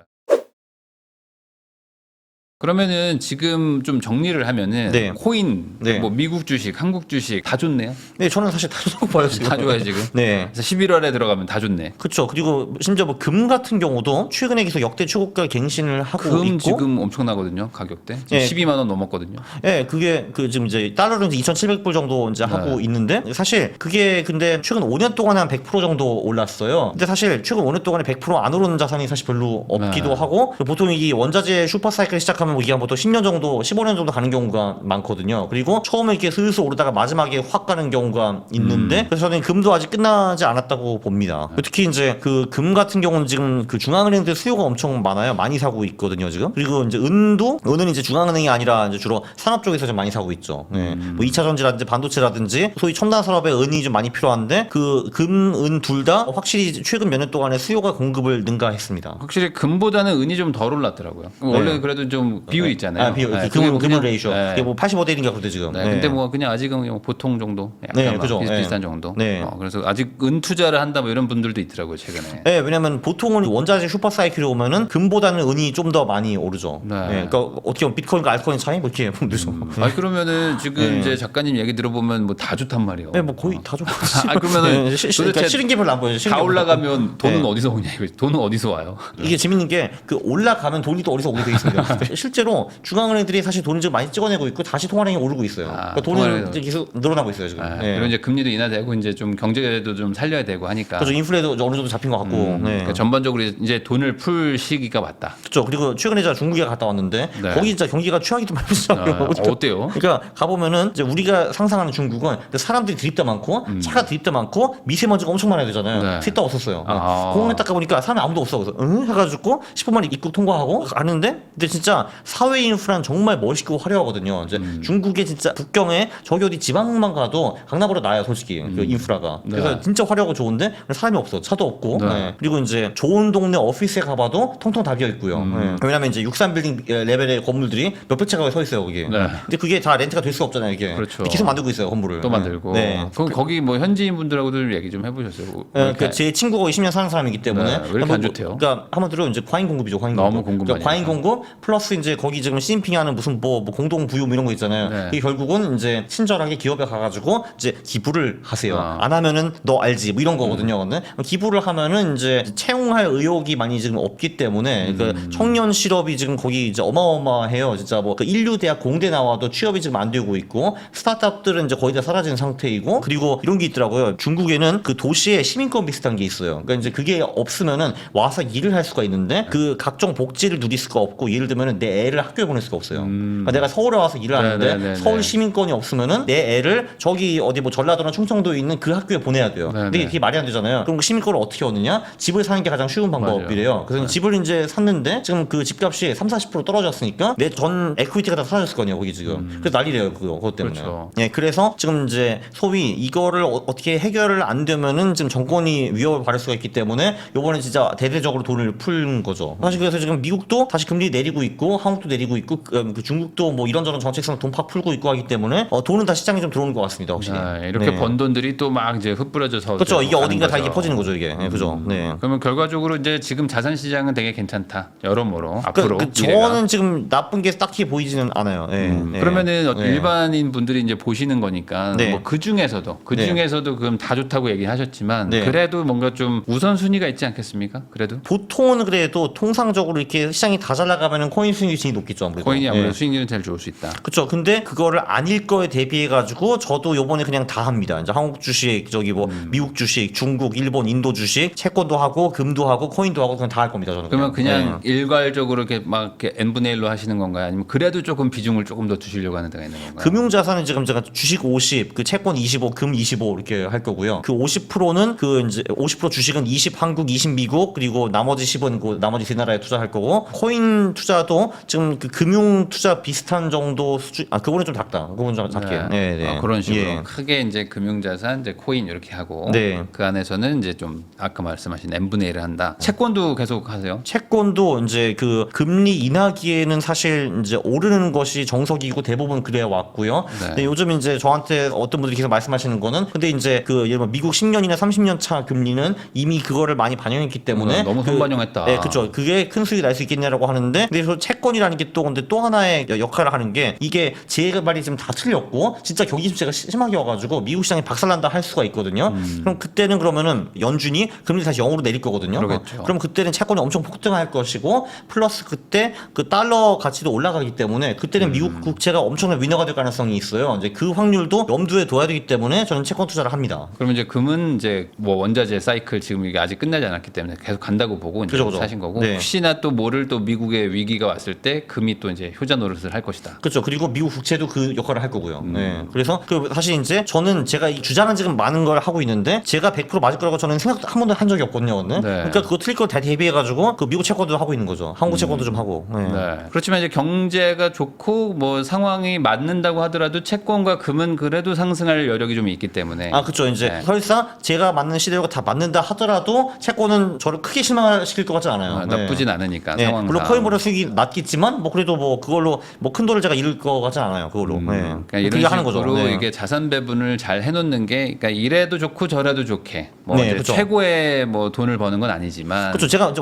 그러면은 지금 좀 정리를 하면은 네. 코인, 네. 뭐 미국 주식, 한국 주식 다 좋네요. 네, 저는 사실 다 좋다고 봐요, 지금. 다 좋아요 지금. 네. 그래서 11월에 들어가면 다 좋네. 그렇죠. 그리고 심지어 뭐 금 같은 경우도 최근에 계속 역대 최고가 갱신을 하고 금 있고. 지금 엄청나거든요 가격대. 지금 예. 12만 원 넘었거든요. 예, 그게 그 지금 이제 달러로 이제 2,700불 정도 이제 하고 있는데 사실 그게 근데 최근 5년 동안에 한 100% 정도 올랐어요. 근데 사실 최근 5년 동안에 100%안 오르는 자산이 사실 별로 없기도 네. 하고 보통 이 원자재 슈퍼 사이클 시작하면 이게 보통 10년 정도, 15년 정도 가는 경우가 많거든요. 그리고 처음에 이렇게 슬슬 오르다가 마지막에 확 가는 경우가 있는데 그래서 저는 금도 아직 끝나지 않았다고 봅니다. 특히 이제 그 금 같은 경우는 지금 그 중앙은행들 수요가 엄청 많아요. 많이 사고 있거든요, 지금. 그리고 이제 은은 이제 중앙은행이 아니라 이제 주로 산업 쪽에서 좀 많이 사고 있죠. 네. 뭐 2차 전지라든지 반도체라든지 소위 첨단 산업에 은이 좀 많이 필요한데 그 금, 은 둘 다 확실히 최근 몇 년 동안에 수요가 공급을 능가했습니다. 확실히 금보다는 은이 좀 덜 올랐더라고요. 원래 그래도 좀 비율 있잖아요. 아, 비율. 네, 금은 그게 금은 그냥- 레이쇼. 네. 그게 뭐 85대 1인가 그때 지금. 네, 근데 뭐 그냥 아직은 그냥 보통 정도, 약간 네, 막 그죠. 비슷비슷한 네. 정도. 네. 그래서 아직 은 투자를 한다 뭐 이런 분들도 있더라고요 최근에. 네, 왜냐면 보통은 원자재 슈퍼 사이클이 오면은 금보다는 은이 좀 더 많이 오르죠. 네. 그러니까 어떻게 보면 비트코인과 알트코인 차이 뭐 이렇게 보면 되죠. 아니 그러면은 지금 네. 이제 작가님 얘기 들어보면 뭐 다 좋단 말이에요. 네, 뭐 거의 다 좋고. 아, 그러면은 그러니까 도대체 싫은 게 별로 안 보여요. 싫은 다 게 별로. 올라가면 돈은 네. 어디서 오냐 이거. 돈은 어디서 와요? 이게 재밌는 게 그 올라가면 돈이 또 어디서 오게 돼 있습니다. 실제로 중앙은행들이 사실 돈을 지금 많이 찍어내고 있고 다시 통화량이 오르고 있어요. 아, 그러니까 돈은 통화량이 이제 계속 늘어나고 있어요 지금. 아, 네. 그리고 이제 금리도 인하되고 이제 좀 경제도 좀 살려야 되고 하니까. 그래서 인플레도 어느 정도 잡힌 것 같고. 네. 그러니까 전반적으로 이제 돈을 풀 시기가 왔다. 그렇죠. 그리고 최근에 제가 중국에 갔다 왔는데 네. 거기 진짜 경기가 최악이도 많이 비싸요. 어때요? 그러니까 가보면은 이제 우리가 상상하는 중국은 사람들이 드립도 많고 차가 드립도 많고 미세먼지가 엄청 많아야 되잖아요. 네. 드립도 없었어요. 아. 공항에 딱 가보니까 사람이 아무도 없어. 그래서 응? 해가지고 10분 만에 입국 통과하고 가는데 근데 진짜 사회 인프라는 정말 멋있고 화려하거든요. 이제 중국의 진짜 북경에 저기 어디 지방만 가도 강남보다 나아요, 솔직히 그 인프라가. 네. 그래서 진짜 화려하고 좋은데 사람이 없어. 차도 없고. 네. 네. 그리고 이제 좋은 동네 오피스에 가봐도 통통 다 비어 있고요. 네. 왜냐면 이제 63빌딩 레벨의 건물들이 몇백 채가 서 있어요, 거기. 네. 근데 그게 다 렌트가 될 수가 없잖아요, 이게. 그렇죠. 계속 만들고 있어요, 건물을. 또 만들고. 네. 그럼 거기 뭐 현지인 분들하고도 얘기 좀 해보셨어요? 네, 그제 친구가 20년 사는 사람이기 때문에 네, 왜 이렇게 안 좋대요? 그러니까 한마디로 이제 과잉 공급이죠, 과잉 너무 공급. 공급 그러니까 많이 과잉 공급 플러스 이제 이제 거기 지금 시진핑이 하는 무슨 뭐 공동 부유 이런 거 있잖아요. 네. 이게 결국은 이제 친절하게 기업에 가가지고 이제 기부를 하세요. 아. 안 하면은 너 알지 뭐 이런 거거든요. 근데 기부를 하면은 이제 채용할 의욕이 많이 지금 없기 때문에 그 청년 실업이 지금 거기 이제 어마어마해요. 진짜 뭐 그 인류대학 공대 나와도 취업이 지금 안 되고 있고 스타트업들은 이제 거의 다 사라진 상태이고 그리고 이런 게 있더라고요. 중국에는 그 도시에 시민권 비슷한 게 있어요. 그러니까 이제 그게 없으면은 와서 일을 할 수가 있는데 그 각종 복지를 누릴 수가 없고 예를 들면은 내 애를 학교에 보낼 수가 없어요. 그러니까 내가 서울에 와서 일을 하는데 네네네네. 서울 시민권이 없으면은 내 애를 저기 어디 뭐 전라도나 충청도에 있는 그 학교에 보내야 돼요. 네네. 근데 그게 말이 안 되잖아요. 그럼 그 시민권을 어떻게 얻느냐? 집을 사는 게 가장 쉬운 방법이래요. 그래서 집을 이제 샀는데 지금 그 집값이 30-40% 떨어졌으니까 내 전 에퀴티가 다 사라졌을 거 아니에요, 거기 지금. 그래서 난리래요, 그거 때문에. 그렇죠. 예, 그래서 지금 이제 소위 이거를 어떻게 해결을 안 되면은 지금 정권이 위협을 받을 수가 있기 때문에 요번에 진짜 대대적으로 돈을 푼 거죠. 사실 그래서 지금 미국도 다시 금리 내리고 있고 한국도 내리고 있고 그 중국도 뭐 이런저런 정책상 돈 팍 풀고 있고 하기 때문에 돈은 다 시장에 좀 들어오는 것 같습니다, 확실히. 이렇게 네. 번 돈들이 또 막 이제 흩뿌려져서 그렇죠. 이게 가는 어딘가 다 거죠. 이게 퍼지는 거죠, 이게. 네, 그죠. 네. 그러면 결과적으로 이제 지금 자산 시장은 되게 괜찮다. 여러모로 앞으로 미래가. 저는 지금 나쁜 게 딱히 보이지는 않아요. 예, 예. 그러면은 예. 일반인 분들이 이제 보시는 거니까 네. 뭐 그 중에서도 그럼 다 좋다고 얘기하셨지만 네. 그래도 뭔가 좀 우선순위가 있지 않겠습니까? 그래도 보통은 그래도 통상적으로 이렇게 시장이 다 잘 나가면은 코인 수익률이 높겠죠, 아무래도. 코인이 아무래도 예. 수익률은 제일 좋을 수 있다. 그렇죠. 근데 그거를 아닐 거에 대비해 가지고 저도 요번에 그냥 다 합니다. 이제 한국 주식, 저기 뭐 미국 주식, 중국, 일본, 인도 주식, 채권도 하고 금도 하고 코인도 하고 그냥 다 할 겁니다, 저는. 그러면 그냥 예. 일괄적으로 이렇게 막 이렇게 n분의 1로 하시는 건가요? 아니면 그래도 조금 비중을 조금 더 두시려고 하는 데가 있는 건가요? 금융자산은 지금 제가 주식 50, 그 채권 25, 금 25 이렇게 할 거고요. 그 50%는 그 이제 50% 주식은 20 한국, 20 미국 그리고 나머지 10은 그 나머지 세 나라에 투자할 거고 코인 투자도 지금 그 금융 투자 비슷한 정도 수준 그거는 좀 작다. 그거는 좀 작게. 네, 네. 그런 식으로 예. 크게 이제 금융자산, 이제 코인 이렇게 하고 네. 그 안에서는 이제 좀 아까 말씀하신 n분의 1을 한다. 채권도 계속 하세요? 채권도 이제 그 금리 인하기에는 사실 이제 오르는 것이 정석이고 대부분 그래 왔고요. 네. 근데 요즘 이제 저한테 어떤 분들이 계속 말씀하시는 거는 근데 이제 그 예를 들면 미국 10년이나 30년 차 금리는 이미 그거를 많이 반영했기 때문에 너무 선반영했다. 네, 그렇죠. 그게 큰 수익이 날 수 있겠냐라고 하는데 근데 그 채권이라는 게 또 근데 또 하나의 역할을 하는 게 이게 제 말이 지금 다 틀렸고 진짜 경기 침체가 심하게 와가지고 미국 시장이 박살난다 할 수가 있거든요. 그럼 그때는 그러면은 연준이 금리 다시 0으로 내릴 거거든요. 그러겠죠. 그럼 그때는 채권이 엄청 폭등할 것이고 플러스 그때 그 달러 가치도 올라가기 때문에 그때는 미국 국채가 엄청난 위너가 될 가능성이 있어요. 이제 그 확률도 염두에 둬야 되기 때문에 저는 채권 투자를 합니다. 그러면 이제 금은 이제 뭐 원자재 사이클 지금 이게 아직 끝나지 않았기 때문에 계속 간다고 보고 이제 그죠. 사신 거고 네. 혹시나 또 모를 또 미국의 위기가 왔을 때 금이 또 이제 효자 노릇을 할 것이다. 그렇죠. 그리고 미국 국채도 그 역할을 할 거고요. 네. 그래서 그 사실 이제 저는 제가 이 주장은 지금 많은 걸 하고 있는데 제가 100% 맞을 거라고 저는 생각 한 번도 한 적이 없거든요. 근데. 네. 그러니까 그거 틀릴 거 다 대비해가지고 그 미국 채권도 하고 있는 거죠. 한국 채권도 좀 하고. 네. 네. 그렇지만 이제 경제가 좋고 뭐 상황이 맞는다고 하더라도 채권과 금은 그래도 상승할 여력이 좀 있기 때문에 아, 그렇죠. 이제 네. 설사 제가 맞는 시대로가 다 맞는다 하더라도 채권은 저를 크게 실망시킬 것 같지 않아요. 네. 나쁘진 않으니까 네, 상황상. 물론 코인보다 수익이 낮겠지만 뭐 그래도 뭐 그걸로 뭐 큰 돈을 제가 잃을 것 같지 않아요. 그걸로. 네. 그러니까 이런 그게 하는 거죠. 식으로 네. 이게 자산 배분을 잘 해놓는 게 그러니까 이래도 좋고 저래도 좋게 뭐 네, 이제 그쵸. 최고의 뭐 돈을 버는 건 아니지만 그렇죠. 제가 이제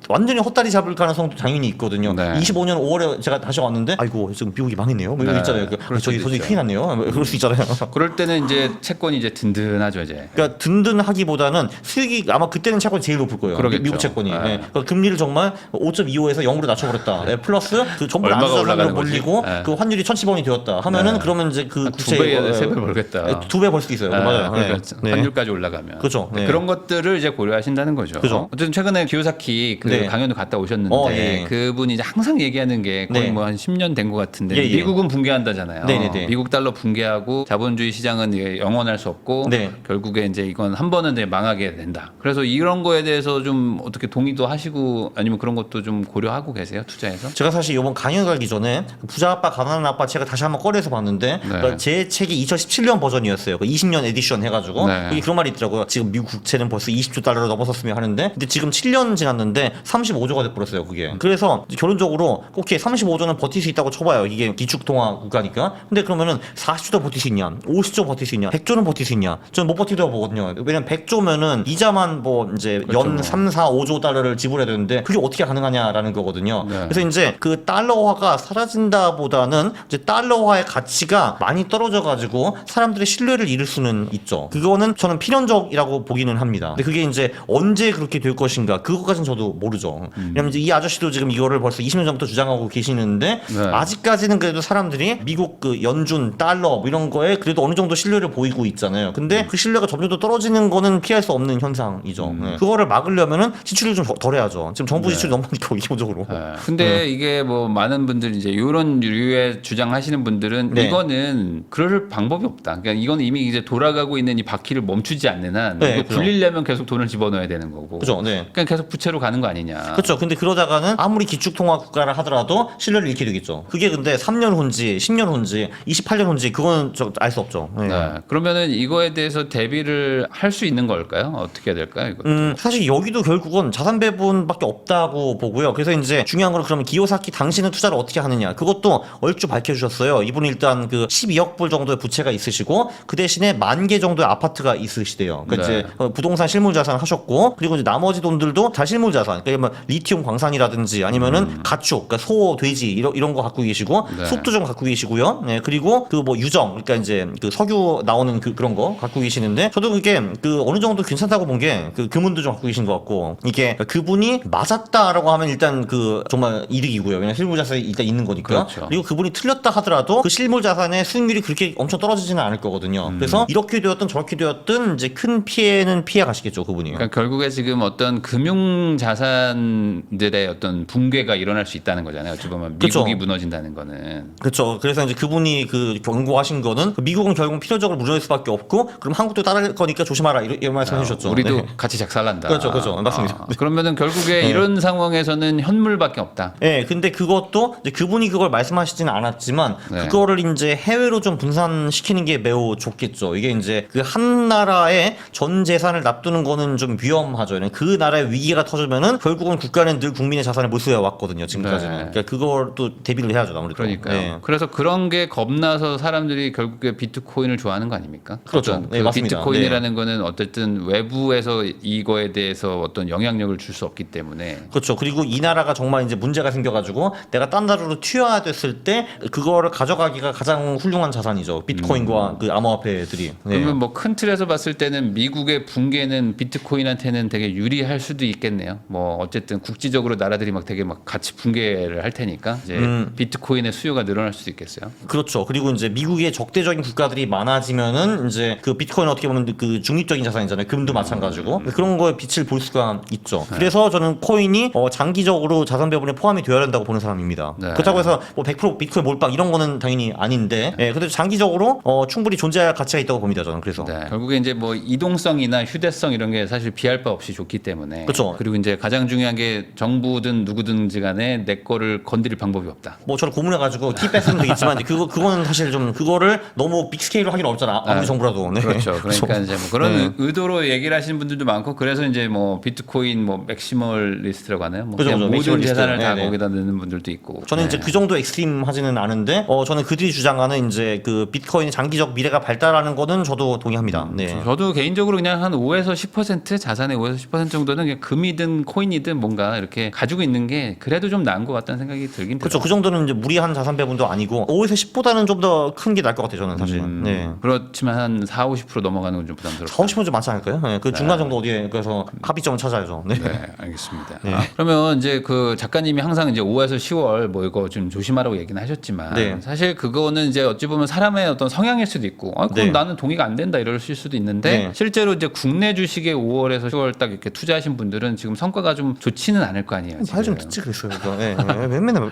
완전히 헛다리 잡을 가능성도 당연히 있거든요. 네. 25년 5월에 제가 다시 왔는데 아이고 지금 미국이 망했네요. 뭐 이런 거 있잖아요. 그럴 저희 수도 돈이 있죠. 큰일 났네요. 뭐 그럴 수 있잖아요. 그럴 때는 이제 채권이 이제 든든하죠 이제. 그러니까 든든하기보다는 수익이 아마 그때는 채권이 제일 높을 거예요. 그러겠죠. 미국 채권이. 네. 네. 그러니까 금리를 정말 5.25에서 0으로 낮춰버렸다. 네. 플러스 그 전부 얼마가 안주자산으로 올라가는 거지? 몰리고 네. 그 환율이 1,010원이 되었다 하면은 그러면 이제 그 두 배, 세배 벌겠다. 2배 벌 수도 있어요. 맞아요. 그러니까 네. 환율까지 올라가면. 그렇죠. 네. 그런 것들을 이제 고려하신다는 거죠. 그죠. 어쨌든 최근에 기요사키 그 네. 강연도 갔다 오셨는데 예. 그분이 이제 항상 얘기하는 게 거의 네. 뭐 한 10년 된 것 같은데 예, 예. 미국은 붕괴한다잖아요. 네네네. 미국 달러 붕괴하고 자본주의 시장은 이게 영원할 수 없고 네. 결국에 이제 이건 한 번은 이제 망하게 된다. 그래서 이런 거에 대해서 좀 어떻게 동의도 하시고 아니면 그런 것도 좀 고려하고 계세요 투자에서? 제가 사실 이번 강연 가기 전에 부자 아빠 가난한 아빠 책을 다시 한번 꺼내서 봤는데 그러니까 제 책이 2017년 버전이었어요. 그 20년 에디션 해가지고 네. 거기 그런 말이 있더라고요. 지금 미국 국채는 벌써 20조 달러를 넘어섰으면 하는데 근데 지금 7년 지났는데 35조가 돼버렸어요. 그게. 그래서 이제 결론적으로 오케이 35조는 버틸 수 있다고 쳐봐요. 이게 기축통화 국가니까. 근데 그러면은 40조도 버틸 수 있냐? 50조 버틸 수 있냐? 100조는 버틸 수 있냐? 저는 못 버티다고 보거든요. 왜냐면 100조면은 이자만 뭐 이제 그렇죠, 연 뭐. 3, 4, 5조 달러를 지불해야 되는데 그게 어떻게 가능하냐라는 거거든요. 네. 그래서 이제 그 달러화가 사라진다보다는 이제 달러화의 가치가 많이 떨어져가지고 사람들의 신뢰를 잃을 수는 있죠. 그거는 저는 필연적이라고 보기는 합니다. 근데 그게 이제 언제 그렇게 될 것인가 그것까지는 저도 모르죠. 왜냐면 이제 이 아저씨도 지금 이거를 벌써 20년 전부터 주장하고 계시는데 네. 아직까지는 그래도 사람들이 미국 그 연준 달러 뭐 이런 거에 그래도 어느 정도 신뢰를 보이고 있잖아요. 근데 그 신뢰가 점점 더 떨어지는 거는 피할 수 없는 현상이죠. 네. 그거를 막으려면은 지출을 좀 덜 해야죠. 지금 정부 지출이 너무 많고 기본적으로. 네. 근데 이게 뭐 많은 분들이 이제 이런 류의 주장하시는 분들은 네. 이거는 그럴 방법이 없다. 그러니까 이거는 이미 이제 돌아가고 있는 이 바퀴를 멈추지 않는 한 네, 이거 굴리려면 계속 돈을 집어넣어야 되는 거고. 그죠, 네. 그러니까 계속 부채로 가는 거 아니냐. 그렇죠. 근데 그러다가는 아무리 기축통화 국가를 하더라도 신뢰를 잃게 되겠죠. 그게 근데 3년 후인지 10년 후인지 28년 후인지 그건 알 수 없죠. 네. 네. 그러면은 이거에 대해서 대비를 할 수 있는 걸까요? 어떻게 해야 될까요? 이거? 사실 여기도 결국은 자산 배분밖에 없다고 보고요. 그래서 이제 중요한 건 그러면 기요사키 당신은 투자를 어떻게 하느냐. 그것도 얼추 밝혀주셨어요. 이분은 일단 그 12억 불 정도의 부채가 있으시고 그 대신에 10,000개 정도의 아파트가 있으시대요. 그러니까 네. 이제 부동산 실물 자산 하셨고 그리고 이제 나머지 돈들도 다 실물 자산. 그러니까 뭐 리튬 광산이라든지 아니면은 가축, 그러니까 소, 돼지 이런 거 갖고 계시고 네. 숲도 좀 갖고 계시고요. 네, 그리고 그 뭐 유정, 그러니까 이제 그 석유 나오는 그런 거 갖고 계시는데 저도 그게 그 어느 정도 괜찮다고 본 게 그 금은도 좀 갖고 계신 것 같고 이게 그분이 맞았다라고 하면 일단 그 정말 이득이고요. 왜냐면 실물 자산이 일단 있는 거니까. 그렇죠. 그리고 그분이 틀렸다 하더라도 그 실물 자산의 수익률이 그렇게 엄청 떨어지지는 않을 거거든요. 그래서 이렇게 되었든 저렇게 되었든 이제 큰 피해는 피해 가시겠죠, 그분이. 그러니까 결국에 지금 어떤 금융 자산들의 어떤 붕괴가 일어날 수 있다는 거잖아요. 어찌 보면 미국이 그쵸. 무너진다는 거는. 그렇죠. 그래서 이제 그분이 그 경고하신 거는 미국은 결국 필연적으로 무너질 수밖에 없고 그럼 한국도 따를 거니까 조심하라 이런 말씀 해주셨죠. 우리도 네. 같이 작살난다. 그렇죠, 그렇죠. 맞습니다. 그러면은 결국에 이런 상황에서는 현물밖에 없다. 네, 근데 그것도 이제 그분이 그걸 말씀하시지는 않았지만 네. 그거를 이제 해외로 좀 분산시키는 게 매우 좋겠죠. 이게 이제 그 한 나라에 전 재산을 납두는 거는 좀 위험하죠. 그 나라의 위기가 터지면은 결국은 국가는 늘 국민의 자산을 몰수해 왔거든요. 지금까지는. 네. 그러니까 그걸 또 대비를 해야죠, 아무래도. 그러니까요. 네. 그래서 그런 게 겁나서 사람들이 결국에 비트코인을 좋아하는 거 아닙니까? 그렇죠. 어떤 네, 그 맞습니다. 비트코인이라는 거는 어쨌든 외부에서 이거에 대해서 어떤 영향력을 줄 수 없기 때문에. 그렇죠. 그리고 이 나라가 정말 이제 문제가 생겨가지고 내가 딴 나라로 튀어야됐을 때 그거를 가져가기가 가장 훌륭한 자산이죠. 비트코인과 그 암호화폐들이. 네. 그러면 뭐 큰 틀에서 봤을 때는 미국의 붕괴는 비트코인한테는 되게 유리할 수도 있겠네요. 뭐 어쨌든 국지적으로 나라들이 막 되게 막 같이 붕괴를 할 테니까 이제 비트코인의 수요가 늘어날 수도 있겠어요. 그렇죠. 그리고 이제 미국의 적대적인 국가들이 많아지면은 이제 그 비트코인은 어떻게 보면 그 중립적인 자산이잖아요. 금도 마찬가지고 그런 거에 빛을 볼 수가 있죠. 그래서 저는 코인이 장기적으로 자산 배분에 포함이 되어야 한다고 보는 사람입니다. 네. 그렇다고 해서 뭐 100% 비트코인 몰빵 이런 거는 당연히 아닌데, 근데 장기적으로 충분히 존재할 가치가 있다고 봅니다. 저는 그래서. 네. 결국에 이제 뭐 이동성이나 휴대성 이런 게 사실 비할 바 없이 좋기 때문에. 그렇죠. 그리고 이제 가장 중요한 게 정부든 누구든지 간에 내 거를 건드릴 방법이 없다. 뭐 저를 고문해가지고 티 뺐으면 되겠지만 이제 그거는 사실 좀 그거를 너무 빅스케일로 하기는 없잖아. 아무리 정부라도. 네. 그렇죠. 그러니까 이제 뭐 그런 네. 의도로 얘기를 하시는 분들도 많고 그래서 이제 뭐 비트코인 뭐 맥시멀리스트라고 하나요? 뭐 그죠, 그냥 그죠. 모든 맥시멀리스트. 재산을 다 네네. 거기다 넣는 분들도 있고. 저는 네. 이제 그 정도 익스트림하지는 않은데 저는 그들이 주장하는 이제 그 비트코인의 장기적 미래가 발달하는 거는 저도 동의합니다. 네. 저도 개인적으로 그냥 한 5에서 10% 자산의 5에서 10% 정도는 그냥 금이든 코인이든 뭔가 이렇게 가지고 있는 게 그래도 좀 나은 것 같다는 생각이 들긴 그렇죠. 들어요. 그 정도는 이제 무리한 자산 배분도 아니고 5에서 10보다는 좀 더 큰 게 나을 것 같아요. 저는 사실. 네. 그렇지만 한 4, 50% 넘어가는 건 좀 부담스럽다. 4, 50은 좀 많지 않을까요? 네. 그 중간 정도 어디에 그래서 합의점을 찾아야죠. 네. 네, 알겠습니다. 그러면 이제 그 작가님이 항상 이제 5에서 10월 뭐 이거 좀 조심하라고 얘기는 하셨지만 네. 사실 그거는 이제 어찌 보면 사람의 어떤 성향일 수도 있고 그건 네. 나는 동의가 안 된다 이러실 수도 있는데 네. 실제로 이제 국내 주식에 5월에서 10월 딱 이렇게 투자하신 분들은 지금 성과가 좀 좋지는 않을 거 아니에요. 말 좀 지금. 듣지 그랬어요. 그거. 네.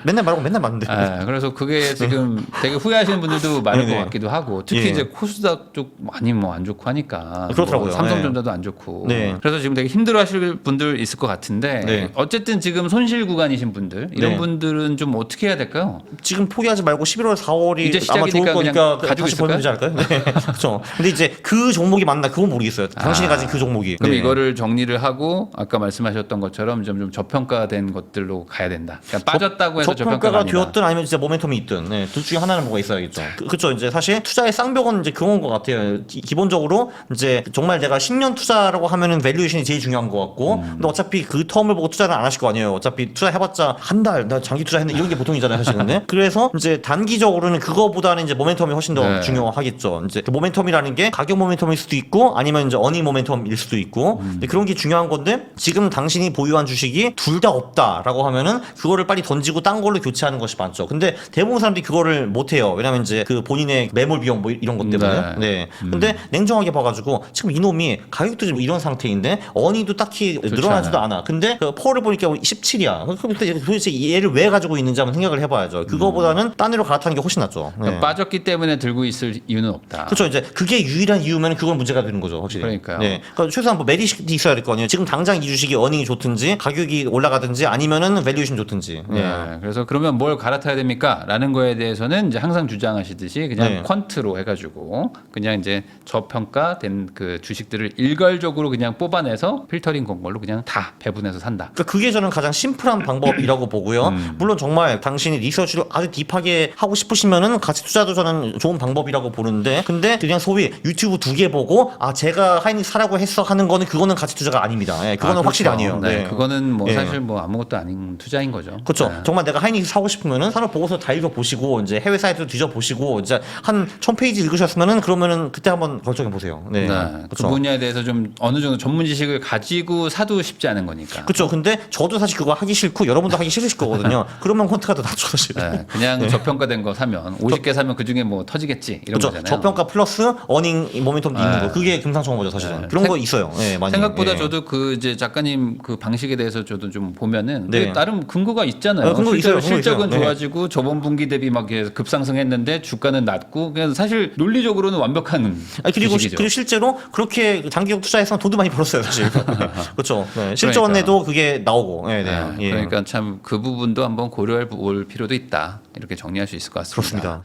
맨날 말하고 맨날 맞는데. 그래서 그게 지금 되게 후회하시는 분들도 많을 네. 것 같기도 하고 특히 예. 이제 코스닥 쪽 많이 뭐 안 좋고 하니까 그렇더라고요. 뭐 삼성전자도 안 좋고 네. 그래서 지금 되게 힘들어하실 분들 있을 것 같은데 네. 어쨌든 지금 손실 구간이신 분들 이런 네. 분들은 좀 어떻게 해야 될까요? 지금 포기하지 말고 11월, 4월이 이제 아마 좋을 시작이니까 거니까 그냥 가지고 다시 보면 되지 않을까요? 네. 그렇죠. 근데 이제 그 종목이 맞나 그건 모르겠어요. 당신이 가진 그 종목이. 그럼 네. 이거를 정리를 하고 아까 말씀하셨던 것처럼 좀 저평가된 것들로 가야 된다. 그러니까 빠졌다고 해서 저평가가 저평가가 아니다. 되었든 아니면 진짜 모멘텀이 있든 둘 중에 하나는 뭐가 있어야겠죠. 그렇죠. 이제 사실 투자의 쌍벽은 이제 그런 것 같아요. 기본적으로 이제 정말 내가 10년 투자라고 하면은 밸류에이션이 제일 중요한 것 같고, 근데 어차피 그 텀을 보고 투자는 안 하실 거 아니에요. 어차피 투자해봤자 한 달 나 장기 투자했는데 이런 게 보통이잖아요, 사실은. 네? 그래서 이제 단기적으로는 그거보다는 이제 모멘텀이 훨씬 더 네. 중요하겠죠. 이제 그 모멘텀이라는 게 가격 모멘텀일 수도 있고 아니면 이제 어닝 모멘텀일 수도 있고 근데 그런 게 중요한 건데 지금 당신이 보유한 주식이 둘 다 없다라고 하면은 그거를 빨리 던지고 딴 걸로 교체하는 것이 맞죠. 근데 대부분 사람들이 그거를 못 해요. 왜냐면 이제 그 본인의 매몰 비용 뭐 이런 것 때문에. 네. 근데 냉정하게 봐가지고 지금 이놈이 가격도 지금 이런 상태인데 어닝도 딱히 늘어나지도 않아. 근데 그 폴을 보니까 17이야. 그럼 도대체 얘를 왜 가지고 있는지 한번 생각을 해봐야죠. 그거보다는 딴 데로 갈아타는 게 훨씬 낫죠. 네. 그러니까 빠졌기 때문에 들고 있을 이유는 없다. 그렇죠. 이제 그게 유일한 이유면 그건 문제가 되는 거죠, 확실히. 그러니까요. 네. 그러니까 최소한 뭐 메리트이 있어야 될 거 아니에요. 지금 당장 이 주식이 어닝이 좋든지 가격이 올라가든지 아니면은 밸류에이션 좋든지. 네. 네. 그래서 그러면 뭘 갈아타야 됩니까? 라는 거에 대해서는 이제 항상 주장하시듯이 그냥 네. 퀀트로 해가지고 그냥 이제 저평가된 그 주식들을 일괄적으로 그냥 뽑아내서 필터링 건 걸로 그냥 다 배분해서 산다. 그러니까 그게 저는 가장 심플한 방법이라고 보고요. 물론 정말 당신이 리서치를 아주 딥하게 하고 싶으시면은 가치 투자도 저는 좋은 방법이라고 보는데, 근데 그냥 소위 유튜브 2개 보고 아 제가 하이닉스 사라고 했어 하는 거는 그거는 가치 투자가 아닙니다. 예, 그거는 확실히 아니에요. 네. 그거는 뭐 예. 사실 뭐 아무것도 아닌 투자인 거죠. 그렇죠. 네. 정말 내가 하이닉스 사고 싶으면은 산업 보고서 다 읽어보시고 이제 해외 사이트도 뒤져보시고 이제 한 1000페이지 읽으셨으면은 그러면은 그때 한번 결정해 보세요. 네. 네. 그 그렇죠. 분야에 대해서 좀 어느 정도 전문 지식을 가지고 사도 쉽지 않은 거니까. 그렇죠. 근데 저도 사실 그거 하기 싫고 여러분도 하기 싫으실 거거든요. 그러면 콘트가 더 낫죠, 사실. 네. 그냥 저평가된 거 사면 50개 사면 그 중에 뭐 터지겠지 이런 그렇죠. 거잖아요. 저평가 플러스 어닝 모멘텀도 있는 거. 그게 금상첨화죠, 사실은. 그런 거 있어요. 네, 많이. 생각보다 예. 저도 그 이제 작가님 그 방식에 대해서 저도 좀 보면은 네. 그게 나름 근거가 있잖아요. 네, 근거 있어요. 실적은 있어요. 네. 좋아지고 저번 분기 대비 막 이렇게 급상승했는데 주가는 낮고 그냥 사실 논리적으로는 완벽한 아니, 그리고 주식이죠. 그리고 실제로 그렇게 장기적 투자해서 돈도 많이 벌었어요, 사실. 네. 그렇죠. 네. 실전에도 그게 나오고. 네, 네. 네, 예. 그러니까 참 그 부분도 한번 고려해 볼 필요도 있다. 이렇게 정리할 수 있을 것 같습니다. 그렇습니다.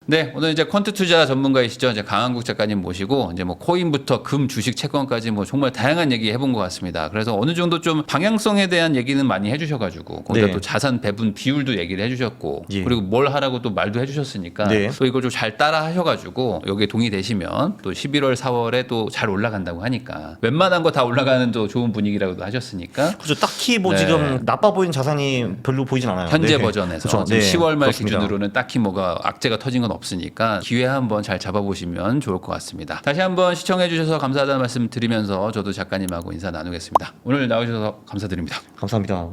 네, 오늘 이제 퀀트 투자 전문가이시죠. 이제 강한국 작가님 모시고 이제 뭐 코인부터 금, 주식, 채권까지 뭐 정말 다양한 얘기 해본 것 같습니다. 그래서 어느 정도 좀 방향성에 대한 얘기는 많이 해주셔가지고 거기다 네. 또 자산 배분 비율도 얘기를 해주셨고 예. 그리고 뭘 하라고 또 말도 해주셨으니까 네. 또 이걸 좀 잘 따라 하셔가지고 여기에 동의되시면 또 11월, 4월에 또 잘 올라간다고 하니까 웬만한 거 다 올라가는 또 좋은 분위기라고도 하셨으니까 그렇죠. 딱히 뭐 네. 지금 나빠 보이는 자산이 별로 보이진 않아요. 현재 네. 버전에서 그렇죠. 지금 네. 10월 말 그렇습니다. 기준으로는 딱히 뭐가 악재가 터진 건 없으니까 기회 한번 잘 잡아보시면 좋을 것 같습니다. 다시 한번 시청해주셔서 감사하다는 말씀 드리면서 저도 작가님하고 인사 나누겠습니다. 오늘 나오셔서 감사드립니다. 감사합니다.